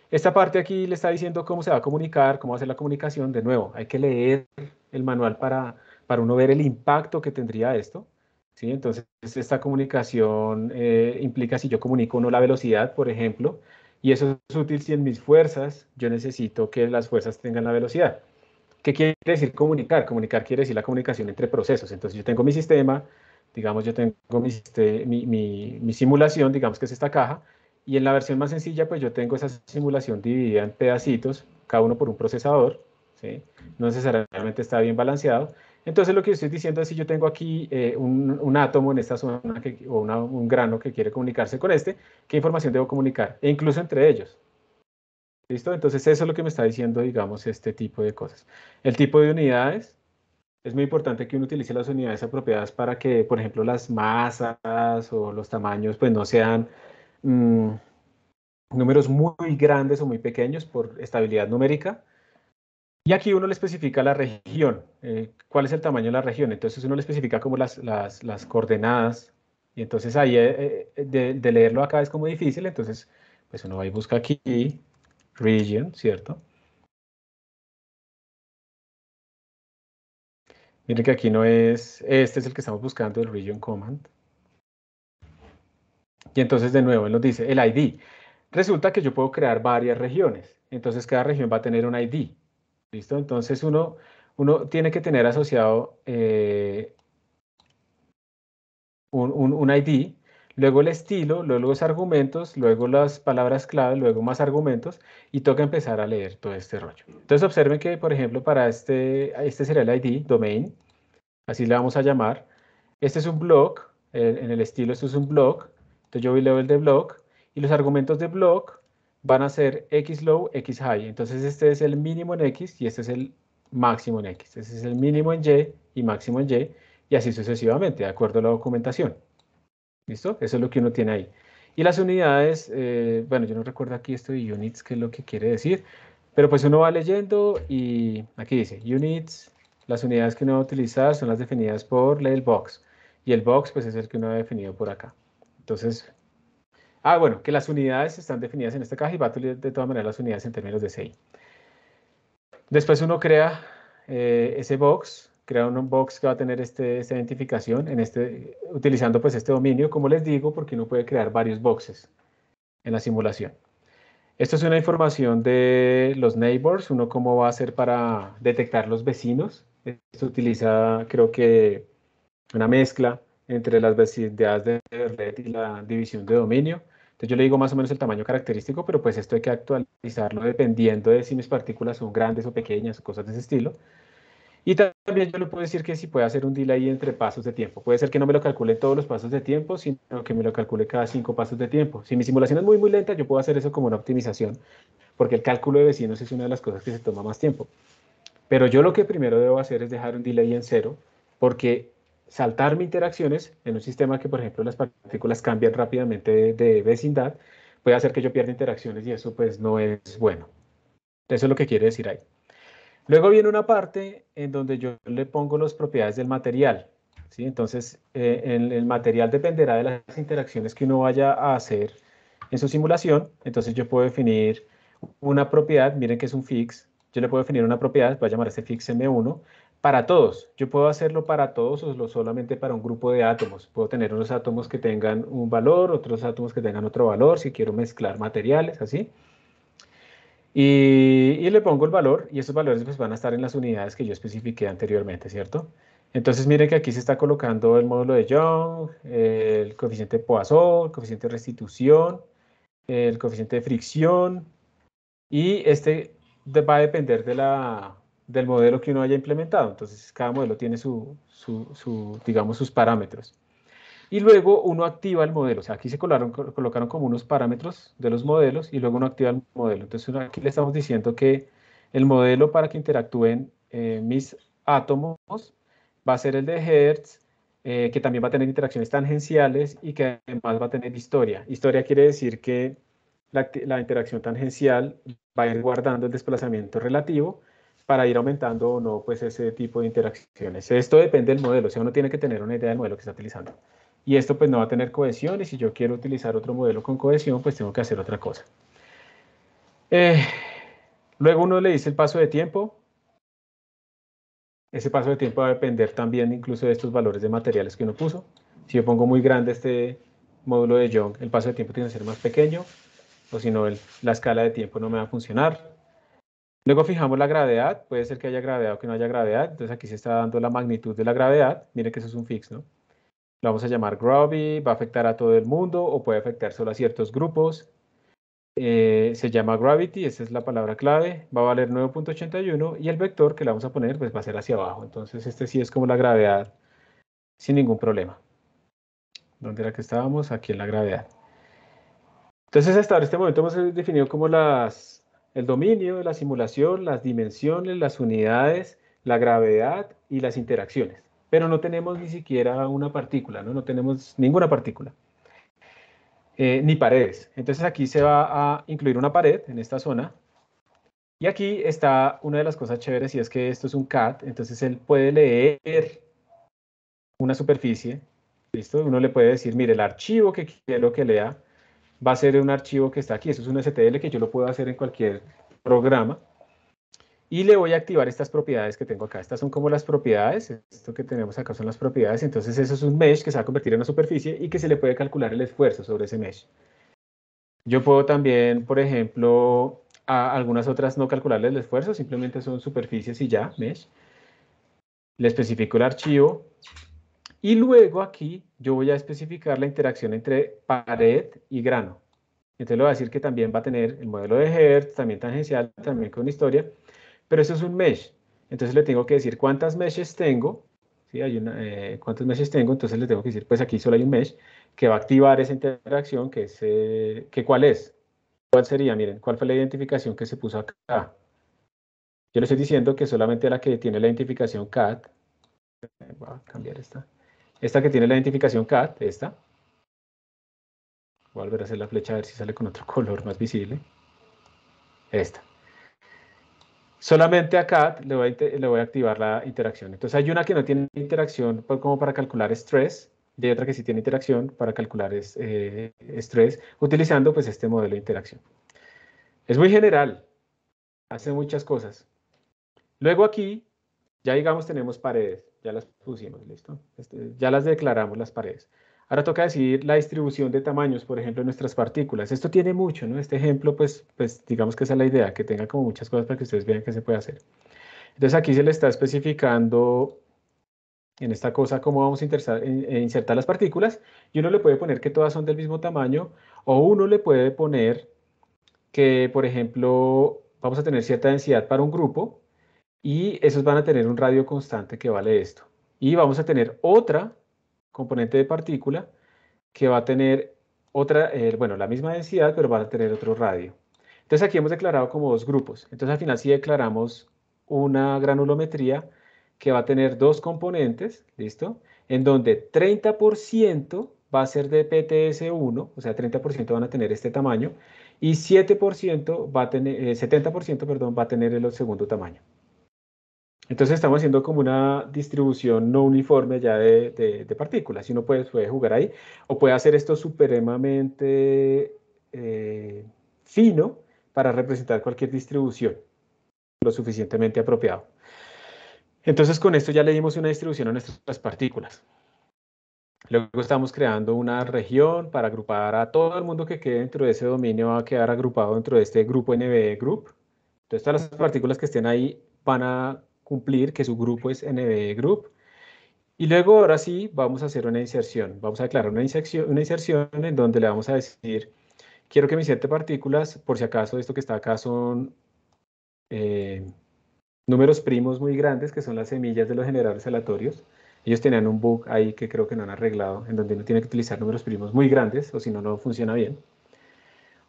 Esta parte aquí le está diciendo cómo se va a comunicar, cómo va a hacer la comunicación. De nuevo, hay que leer el manual para uno ver el impacto que tendría esto, ¿sí? Entonces, esta comunicación implica si yo comunico o no la velocidad, por ejemplo, y eso es útil si en mis fuerzas yo necesito que las fuerzas tengan la velocidad. ¿Qué quiere decir comunicar? Comunicar quiere decir la comunicación entre procesos. Entonces yo tengo mi sistema, digamos yo tengo mi simulación, digamos que es esta caja, y en la versión más sencilla pues yo tengo esa simulación dividida en pedacitos, cada uno por un procesador, ¿sí? No necesariamente está bien balanceado. Entonces lo que estoy diciendo es si yo tengo aquí un átomo en esta zona o un grano que quiere comunicarse con este, ¿qué información debo comunicar? E incluso entre ellos. ¿Listo? Entonces eso es lo que me está diciendo, digamos, este tipo de cosas. El tipo de unidades, es muy importante que uno utilice las unidades apropiadas para que, por ejemplo, las masas o los tamaños, pues no sean números muy grandes o muy pequeños por estabilidad numérica. Y aquí uno le especifica la región, cuál es el tamaño de la región. Entonces uno le especifica como las coordenadas. Y entonces ahí de leerlo acá es como difícil. Entonces, pues uno va y busca aquí, region, ¿cierto? Miren que aquí no es, este es el que estamos buscando, el region command. Y entonces de nuevo él nos dice el ID. Resulta que yo puedo crear varias regiones. Entonces cada región va a tener un ID. ¿Listo? Entonces uno tiene que tener asociado un ID, luego el estilo, luego los argumentos, luego las palabras clave, luego más argumentos, y toca empezar a leer todo este rollo. Entonces observen que, por ejemplo, para este será el ID, domain, así le vamos a llamar. Este es un blog, en el estilo esto es un blog, entonces yo voy y leo el de blog, y los argumentos de blog van a ser X low, X high. Entonces este es el mínimo en X y este es el máximo en X. Este es el mínimo en Y y máximo en Y, y así sucesivamente, de acuerdo a la documentación. ¿Listo? Eso es lo que uno tiene ahí. Y las unidades, bueno, yo no recuerdo aquí esto de units, qué es lo que quiere decir, pero pues uno va leyendo y aquí dice, units, las unidades que uno va a utilizar son las definidas por el box. Y el box, pues es el que uno ha definido por acá. Entonces, bueno, que las unidades están definidas en esta caja y va a utilizar de todas maneras las unidades en términos de CI. Después uno crea ese box, crea un box que va a tener esta identificación, utilizando pues este dominio, como les digo, porque uno puede crear varios boxes en la simulación. Esto es una información de los neighbors, uno cómo va a hacer para detectar los vecinos. Esto utiliza, creo que, una mezcla entre las vecindades de red y la división de dominio. Entonces yo le digo más o menos el tamaño característico, pero pues esto hay que actualizarlo dependiendo de si mis partículas son grandes o pequeñas o cosas de ese estilo. Y también yo le puedo decir que si puede hacer un delay entre pasos de tiempo. Puede ser que no me lo calcule todos los pasos de tiempo, sino que me lo calcule cada 5 pasos de tiempo. Si mi simulación es muy, muy lenta, yo puedo hacer eso como una optimización, porque el cálculo de vecinos es una de las cosas que se toma más tiempo. Pero yo lo que primero debo hacer es dejar un delay en cero, porque saltarme interacciones en un sistema que, por ejemplo, las partículas cambian rápidamente de vecindad, puede hacer que yo pierda interacciones y eso pues no es bueno. Eso es lo que quiere decir ahí. Luego viene una parte en donde yo le pongo las propiedades del material, ¿sí? Entonces, el material dependerá de las interacciones que uno vaya a hacer en su simulación. Entonces, yo puedo definir una propiedad, miren que es un fix. Yo le puedo definir una propiedad, voy a llamar este fix M1, para todos. Yo puedo hacerlo para todos o solamente para un grupo de átomos. Puedo tener unos átomos que tengan un valor, otros átomos que tengan otro valor, si quiero mezclar materiales, así. Y le pongo el valor y esos valores pues, van a estar en las unidades que yo especifiqué anteriormente, ¿cierto? Entonces miren que aquí se está colocando el módulo de Young, el coeficiente de Poisson, el coeficiente de restitución, el coeficiente de fricción y va a depender del modelo que uno haya implementado. Entonces cada modelo tiene digamos, sus parámetros. Y luego uno activa el modelo. O sea, aquí se colocaron como unos parámetros de los modelos y luego uno activa el modelo. Entonces aquí le estamos diciendo que el modelo para que interactúen mis átomos va a ser el de Hertz, que también va a tener interacciones tangenciales y que además va a tener historia. Historia quiere decir que la interacción tangencial va a ir guardando el desplazamiento relativo para ir aumentando o no pues ese tipo de interacciones. Esto depende del modelo, o sea, uno tiene que tener una idea del modelo que está utilizando. Y esto pues no va a tener cohesión y si yo quiero utilizar otro modelo con cohesión, pues tengo que hacer otra cosa. Luego uno le dice el paso de tiempo. Ese paso de tiempo va a depender también incluso de estos valores de materiales que uno puso. Si yo pongo muy grande este módulo de Young, el paso de tiempo tiene que ser más pequeño, o si no, la escala de tiempo no me va a funcionar. Luego fijamos la gravedad, puede ser que haya gravedad o que no haya gravedad, entonces aquí se está dando la magnitud de la gravedad, miren que eso es un fix, ¿no? Lo vamos a llamar gravity, va a afectar a todo el mundo o puede afectar solo a ciertos grupos. Se llama gravity, esa es la palabra clave, va a valer 9.81 y el vector que le vamos a poner pues va a ser hacia abajo. Entonces este sí es como la gravedad sin ningún problema. ¿Dónde era que estábamos? Aquí en la gravedad. Entonces hasta este momento hemos definido como el dominio, la simulación, las dimensiones, las unidades, la gravedad y las interacciones. Pero no tenemos ni siquiera una partícula, ¿no? No tenemos ninguna partícula. Ni paredes. Entonces aquí se va a incluir una pared en esta zona. Y aquí está una de las cosas chéveres y es que esto es un CAD, entonces él puede leer una superficie, ¿listo? Uno le puede decir, mire, el archivo que quiero que lea va a ser un archivo que está aquí. Eso es un STL que yo lo puedo hacer en cualquier programa. Y le voy a activar estas propiedades que tengo acá. Estas son como las propiedades. Esto que tenemos acá son las propiedades. Entonces eso es un mesh que se va a convertir en una superficie y que se le puede calcular el esfuerzo sobre ese mesh. Yo puedo también, por ejemplo, a algunas otras no calcularle el esfuerzo, simplemente son superficies y ya, mesh. Le especifico el archivo y luego aquí yo voy a especificar la interacción entre pared y grano. Entonces le voy a decir que también va a tener el modelo de Hertz, también tangencial, también con historia, pero eso es un mesh. Entonces le tengo que decir cuántas meshes tengo, ¿sí? Cuántos meshes tengo, entonces le tengo que decir, pues aquí solo hay un mesh que va a activar esa interacción, que ¿cuál es? ¿Cuál sería? Miren, ¿cuál fue la identificación que se puso acá? Yo le estoy diciendo que solamente la que tiene la identificación CAT, voy a cambiar esta. Esta que tiene la identificación CAT, esta. Voy a volver a hacer la flecha a ver si sale con otro color más visible. Esta. Solamente a CAT le voy a activar la interacción. Entonces hay una que no tiene interacción como para calcular estrés, y hay otra que sí tiene interacción para calcular estrés, utilizando pues este modelo de interacción. Es muy general, hace muchas cosas. Luego aquí, ya digamos tenemos paredes, ya las pusimos, ¿listo? Ya las declaramos las paredes. Ahora toca decidir la distribución de tamaños, por ejemplo, en nuestras partículas. Esto tiene mucho, ¿no? Este ejemplo, pues digamos que esa es la idea, que tenga como muchas cosas para que ustedes vean qué se puede hacer. Entonces aquí se le está especificando en esta cosa cómo vamos a insertar las partículas, y uno le puede poner que todas son del mismo tamaño, o uno le puede poner que, por ejemplo, vamos a tener cierta densidad para un grupo, y esos van a tener un radio constante que vale esto. Y vamos a tener otra componente de partícula que va a tener otra, bueno, la misma densidad, pero va a tener otro radio. Entonces aquí hemos declarado como dos grupos. Entonces al final sí declaramos una granulometría que va a tener dos componentes, ¿listo? En donde 30% va a ser de PTS1, o sea, 30% van a tener este tamaño, y 7% va a tener, 70%, perdón, va a tener el segundo tamaño. Entonces estamos haciendo como una distribución no uniforme ya de partículas. Y uno puede jugar ahí, o puede hacer esto supremamente fino para representar cualquier distribución lo suficientemente apropiado. Entonces con esto ya le dimos una distribución a nuestras partículas. Luego estamos creando una región para agrupar a todo el mundo que quede dentro de ese dominio, va a quedar agrupado dentro de este grupo NB Group. Entonces todas las partículas que estén ahí van a cumplir que su grupo es NB Group. Y luego ahora sí vamos a hacer una inserción. Vamos a declarar una inserción en donde le vamos a decir, quiero que me inserte partículas, por si acaso esto que está acá son eh, números primos muy grandes, que son las semillas de los generadores aleatorios. Ellos tenían un bug ahí que creo que no han arreglado, en donde uno tiene que utilizar números primos muy grandes, o si no, no funciona bien.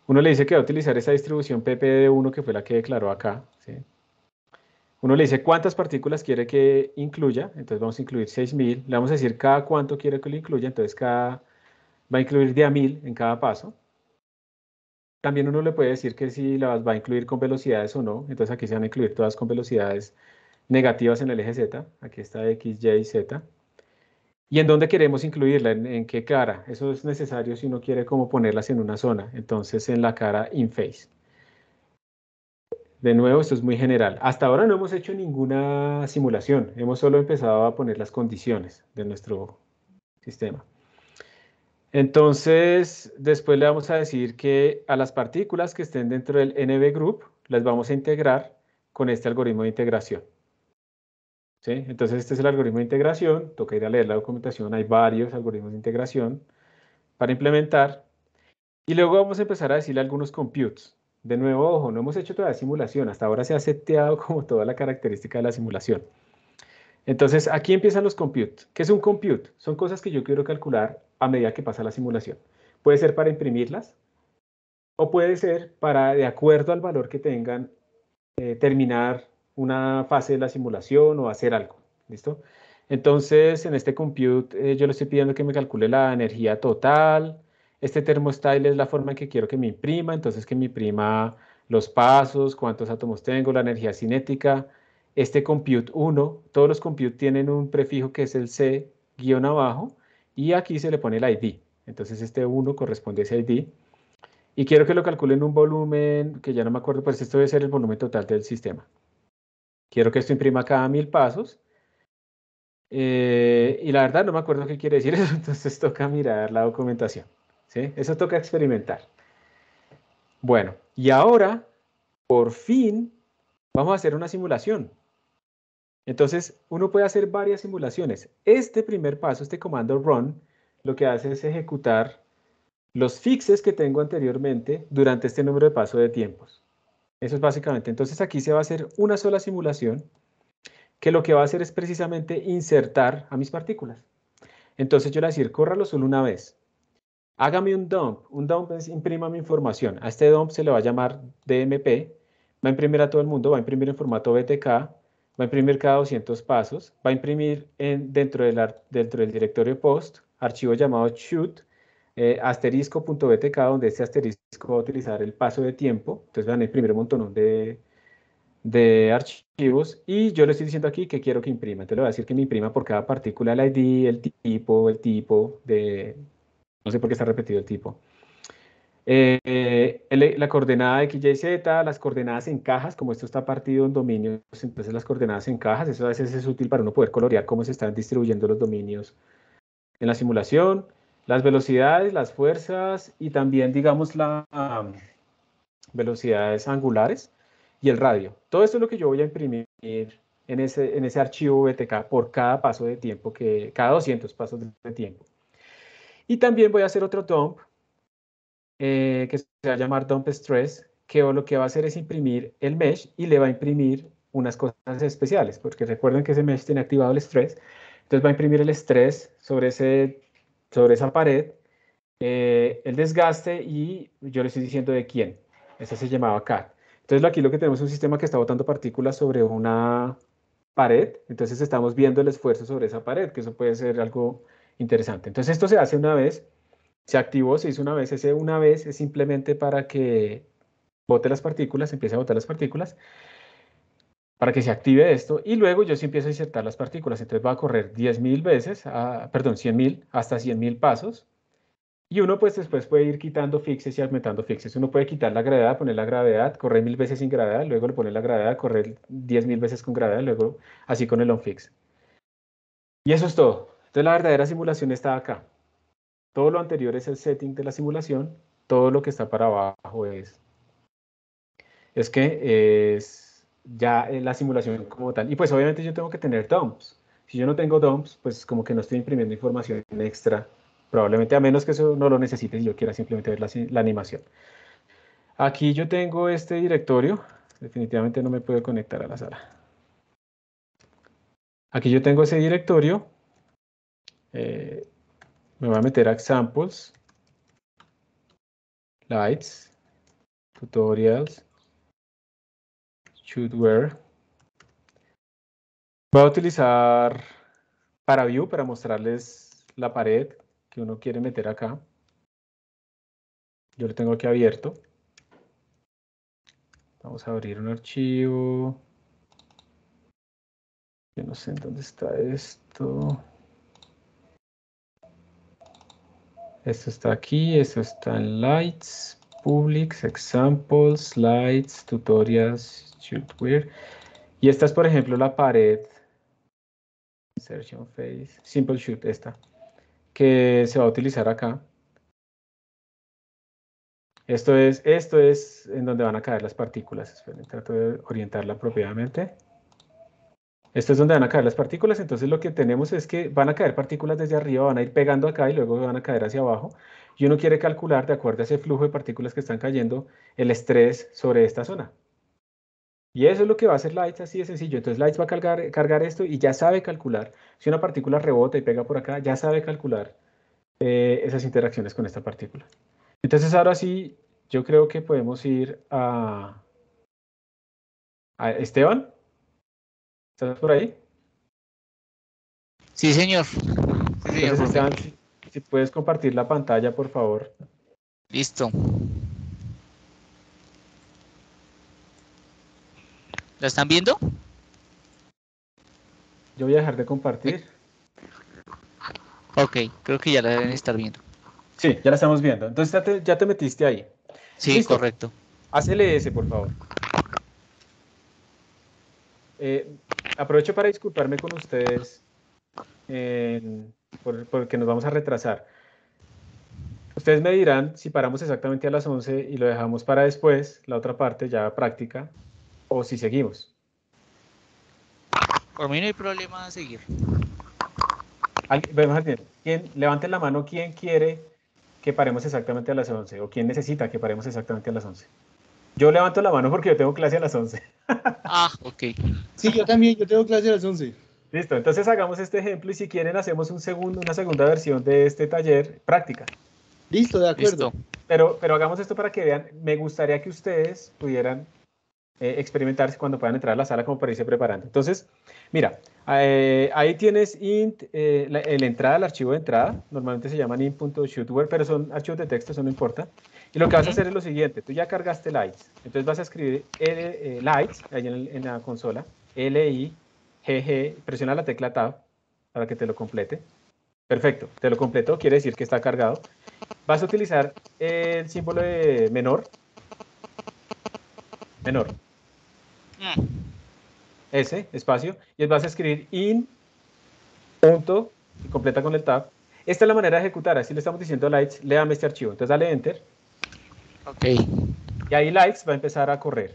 Uno le dice que va a utilizar esa distribución PPD1, que fue la que declaró acá, ¿sí? Uno le dice cuántas partículas quiere que incluya, entonces vamos a incluir 6000, le vamos a decir cada cuánto quiere que lo incluya, entonces va a incluir de a 1000 en cada paso. También uno le puede decir que si las va a incluir con velocidades o no, entonces aquí se van a incluir todas con velocidades negativas en el eje Z, aquí está X, Y, Z. ¿Y en dónde queremos incluirla? ¿En qué cara? Eso es necesario si uno quiere como ponerlas en una zona, entonces en la cara in face. De nuevo, esto es muy general. Hasta ahora no hemos hecho ninguna simulación, hemos solo empezado a poner las condiciones de nuestro sistema. Entonces, después le vamos a decir que a las partículas que estén dentro del NB Group, las vamos a integrar con este algoritmo de integración. ¿Sí? Entonces, este es el algoritmo de integración, toca ir a leer la documentación, hay varios algoritmos de integración para implementar. Y luego vamos a empezar a decirle algunos computes. De nuevo, ojo, no hemos hecho toda la simulación. Hasta ahora se ha seteado como toda la característica de la simulación. Entonces, aquí empiezan los computes. ¿Qué es un compute? Son cosas que yo quiero calcular a medida que pasa la simulación. Puede ser para imprimirlas o puede ser para, de acuerdo al valor que tengan, terminar una fase de la simulación o hacer algo. ¿Listo? Entonces, en este compute, yo le estoy pidiendo que me calcule la energía total. Este thermostyle es la forma en que quiero que me imprima, entonces que me imprima los pasos, cuántos átomos tengo, la energía cinética. Este compute 1, todos los compute tienen un prefijo que es el C guión abajo, y aquí se le pone el ID. Entonces este 1 corresponde a ese ID. Y quiero que lo calcule en un volumen, que ya no me acuerdo, pues esto debe ser el volumen total del sistema. Quiero que esto imprima cada 1000 pasos. Y la verdad no me acuerdo qué quiere decir eso, entonces toca mirar la documentación. ¿Sí? Eso toca experimentar. Bueno, y ahora, por fin, vamos a hacer una simulación. Entonces, uno puede hacer varias simulaciones. Este primer paso, este comando run, lo que hace es ejecutar los fixes que tengo anteriormente durante este número de paso de tiempos. Eso es básicamente. Entonces, aquí se va a hacer una sola simulación que lo que va a hacer es precisamente insertar a mis partículas. Entonces yo le voy a decir, córralo solo una vez. Hágame un dump. Un dump es imprima mi información. A este dump se le va a llamar DMP. Va a imprimir a todo el mundo, va a imprimir en formato BTK, va a imprimir cada 200 pasos, va a imprimir dentro del directorio post, archivo llamado shoot, asterisco.btk, donde este asterisco va a utilizar el paso de tiempo. Entonces van a imprimir un montón de archivos y yo le estoy diciendo aquí que quiero que imprima. Entonces le voy a decir que me imprima por cada partícula el ID, el tipo de... No sé por qué está repetido el tipo. La coordenada de X, Y, Z, las coordenadas en cajas, como esto está partido en dominios, entonces las coordenadas en cajas, eso a veces es útil para uno poder colorear cómo se están distribuyendo los dominios en la simulación, las velocidades, las fuerzas y también, digamos, las velocidades angulares y el radio. Todo esto es lo que yo voy a imprimir en ese archivo BTK por cada paso de tiempo, cada 200 pasos de tiempo. Y también voy a hacer otro dump que se va a llamar dump stress, que lo que va a hacer es imprimir el mesh y le va a imprimir unas cosas especiales, porque recuerden que ese mesh tiene activado el stress, entonces va a imprimir el estrés sobre esa pared, el desgaste y yo le estoy diciendo de quién. Esa se llamaba CAT. Entonces aquí lo que tenemos es un sistema que está botando partículas sobre una pared, entonces estamos viendo el esfuerzo sobre esa pared, que eso puede ser algo interesante. Entonces esto se hace una vez, se activó, se hizo una vez, ese una vez es simplemente para que bote las partículas, empiece a botar las partículas, para que se active esto, y luego yo sí empiezo a insertar las partículas, entonces va a correr 10.000 veces, perdón, 100.000, hasta 100.000 pasos, y uno pues después puede ir quitando fixes y aumentando fixes. Uno puede quitar la gravedad, poner la gravedad, correr 1.000 veces sin gravedad, luego le pone la gravedad, correr 10.000 veces con gravedad, luego así con el onFix. Y eso es todo. Entonces la verdadera simulación está acá. Todo lo anterior es el setting de la simulación, todo lo que está para abajo es que es ya la simulación como tal. Y pues obviamente yo tengo que tener dumps. Si yo no tengo dumps, pues como que no estoy imprimiendo información extra, probablemente a menos que eso no lo necesite y yo quiera simplemente ver la animación. Aquí yo tengo este directorio, definitivamente no me puedo conectar a la sala. Aquí yo tengo ese directorio, eh, me voy a meter a examples, lights, tutorials, shootware. Voy a utilizar para view para mostrarles la pared que uno quiere meter acá. Yo lo tengo aquí abierto. Vamos a abrir un archivo. Yo no sé en dónde está esto. Esto está aquí, esto está en Lights, Publics, Examples, Slides, Tutorials, Shootware. Y esta es, por ejemplo, la pared. Insertion Face, Simple Shoot, esta, que se va a utilizar acá. Esto es en donde van a caer las partículas. Esperen, trato de orientarla apropiadamente. Esto es donde van a caer las partículas, entonces lo que tenemos es que van a caer partículas desde arriba, van a ir pegando acá y luego van a caer hacia abajo. Y uno quiere calcular, de acuerdo a ese flujo de partículas que están cayendo, el estrés sobre esta zona. Y eso es lo que va a hacer Lights, así de sencillo. Entonces Lights va a cargar esto y ya sabe calcular. Si una partícula rebota y pega por acá, ya sabe calcular esas interacciones con esta partícula. Entonces ahora sí, yo creo que podemos ir a Esteban. ¿Estás por ahí? Sí, señor. Sí, señor, Entonces, profe. Esteban, si puedes compartir la pantalla, por favor. Listo. ¿La están viendo? Yo voy a dejar de compartir. Ok, creo que ya la deben estar viendo. Sí, ya la estamos viendo. Entonces ya te metiste ahí. Sí, Listo. correcto. Haz LS, por favor. Aprovecho para disculparme con ustedes porque nos vamos a retrasar. Ustedes me dirán si paramos exactamente a las 11 y lo dejamos para después, la otra parte ya práctica, o si seguimos. Por mí no hay problema a seguir. Levanten la mano quién quiere que paremos exactamente a las 11 o quién necesita que paremos exactamente a las 11. Yo levanto la mano porque yo tengo clase a las 11. Ah, ok. Sí, yo también, yo tengo clase a las 11. Listo, entonces hagamos este ejemplo y si quieren hacemos una segunda versión de este taller práctica. Listo, de acuerdo. Listo. Pero hagamos esto para que vean. Me gustaría que ustedes pudieran experimentarse cuando puedan entrar a la sala como para irse preparando. Entonces, mira, ahí tienes int, la entrada, el archivo de entrada. Normalmente se llaman int.shootware, pero son archivos de texto, eso no importa. Y lo que vas a hacer es lo siguiente. Tú ya cargaste lights. Entonces vas a escribir lights ahí en la consola. L-I-G-G. Presiona la tecla Tab para que te lo complete. Perfecto, te lo completó, quiere decir que está cargado. Vas a utilizar el símbolo de menor. S, espacio, y vas a escribir in, punto, y completa con el tab. Esta es la manera de ejecutar, así le estamos diciendo a Lights, léame este archivo. Entonces dale Enter. Ok. Y ahí Lights va a empezar a correr.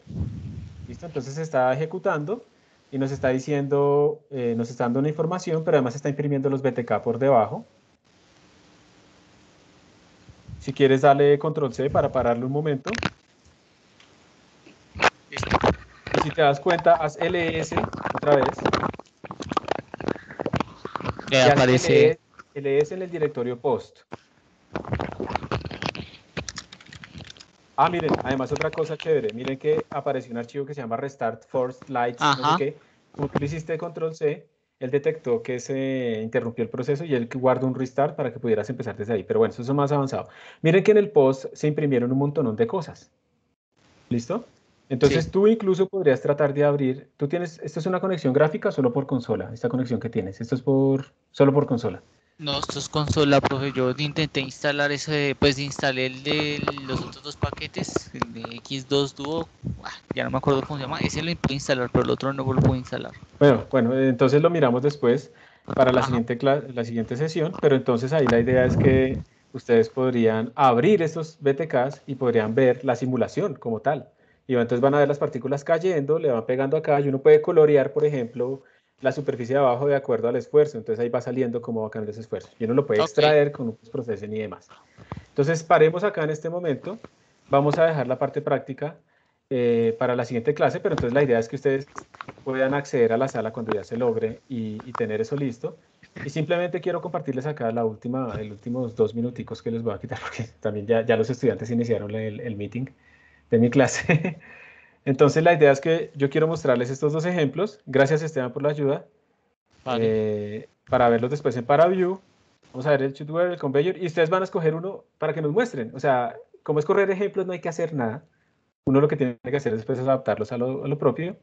¿Listo? Entonces se está ejecutando y nos está diciendo, nos está dando una información, pero además está imprimiendo los BTK por debajo. Si quieres, dale Control C para pararle un momento. Listo. Y si te das cuenta, haz ls otra vez. Ya aparece. ls en el directorio post. Miren, además otra cosa chévere. Miren que apareció un archivo que se llama Restart Forced Lights, no sé qué. Como tú le hiciste Control C, él detectó que se interrumpió el proceso y él guardó un restart para que pudieras empezar desde ahí. Pero bueno, eso es más avanzado. Miren que en el post se imprimieron un montonón de cosas. ¿Listo? Entonces Sí. tú incluso podrías tratar de abrir. Tú tienes, ¿esto es una conexión gráfica solo por consola? Esta conexión que tienes. Esto es solo por consola. No, esto es consola, profe. Yo intenté instalar ese, pues instalé el de los otros dos paquetes, el de X2 Duo, ya no me acuerdo cómo se llama, ese lo pude instalar, pero el otro no lo puedo instalar. Bueno, entonces lo miramos después para la siguiente sesión, pero entonces ahí la idea es que ustedes podrían abrir estos BTKs y podrían ver la simulación como tal. Y entonces van a ver las partículas cayendo, le van pegando acá y uno puede colorear, por ejemplo, la superficie de abajo de acuerdo al esfuerzo. Entonces ahí va saliendo cómo va cambiando ese esfuerzo. Y uno lo puede Ok, extraer con un processing y demás. Entonces paremos acá en este momento. Vamos a dejar la parte práctica para la siguiente clase, pero entonces la idea es que ustedes puedan acceder a la sala cuando ya se logre y tener eso listo. Y simplemente quiero compartirles acá los últimos 2 minuticos que les voy a quitar, porque también ya los estudiantes iniciaron el meeting de mi clase. Entonces la idea es que yo quiero mostrarles estos dos ejemplos. Gracias Esteban por la ayuda. vale. Para verlos después en ParaView. Vamos a ver el tutorial, el conveyor, y ustedes van a escoger uno para que nos muestren. O sea, como es correr ejemplos, no hay que hacer nada. Uno lo que tiene que hacer después es adaptarlos a lo propio.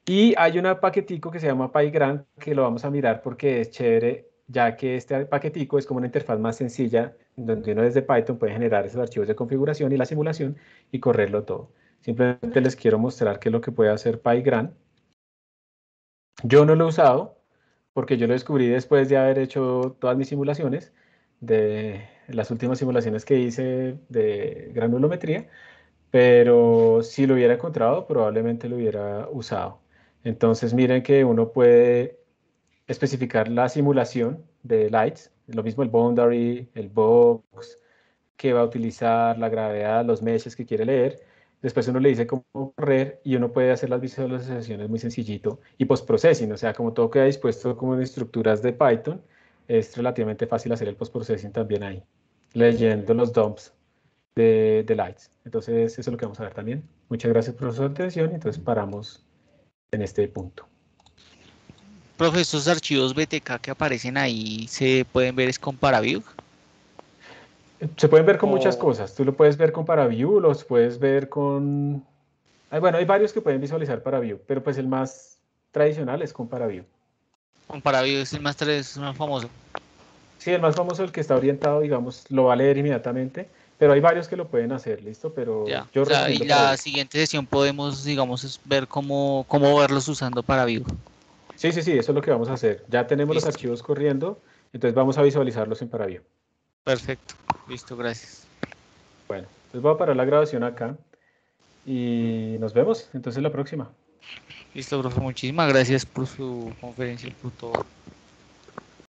Y hay un paquetico que se llama PyGram, que lo vamos a mirar porque es chévere, ya que este paquetico es como una interfaz más sencilla, donde uno desde Python puede generar esos archivos de configuración y la simulación y correrlo todo. Simplemente les quiero mostrar qué es lo que puede hacer PyGram. Yo no lo he usado porque yo lo descubrí después de haber hecho todas mis simulaciones, de las últimas simulaciones que hice de granulometría, pero si lo hubiera encontrado, probablemente lo hubiera usado. Entonces, miren que uno puede especificar la simulación de lights, lo mismo el boundary, el box, que va a utilizar, la gravedad, los meshes que quiere leer. Después uno le dice cómo correr y uno puede hacer las visualizaciones muy sencillito. Y post-processing, o sea, como todo queda dispuesto como en estructuras de Python, es relativamente fácil hacer el post-processing también ahí, leyendo los dumps de lights. Entonces, eso es lo que vamos a ver también. Muchas gracias por su atención. Entonces, paramos en este punto. Profe, estos archivos BTK que aparecen ahí, ¿se pueden ver es con ParaView? Se pueden ver con muchas O cosas. Tú lo puedes ver con ParaView, los puedes ver con... Bueno, hay varios que pueden visualizar ParaView, pero pues el más tradicional es con ParaView. con ParaView es el más, es el más famoso. Sí, el más famoso, el que está orientado, digamos, lo va a leer inmediatamente, pero hay varios que lo pueden hacer, ¿listo? Pero Ya, yo o sea, y recomiendo la ParaView. siguiente sesión podemos, digamos, ver cómo verlos usando ParaView. Sí, eso es lo que vamos a hacer. Ya tenemos los Listo, archivos corriendo, entonces vamos a visualizarlos en ParaView. perfecto, listo, gracias. Bueno, entonces voy a parar la grabación acá y nos vemos entonces la próxima. Listo, profe, muchísimas gracias por su conferencia y por todo.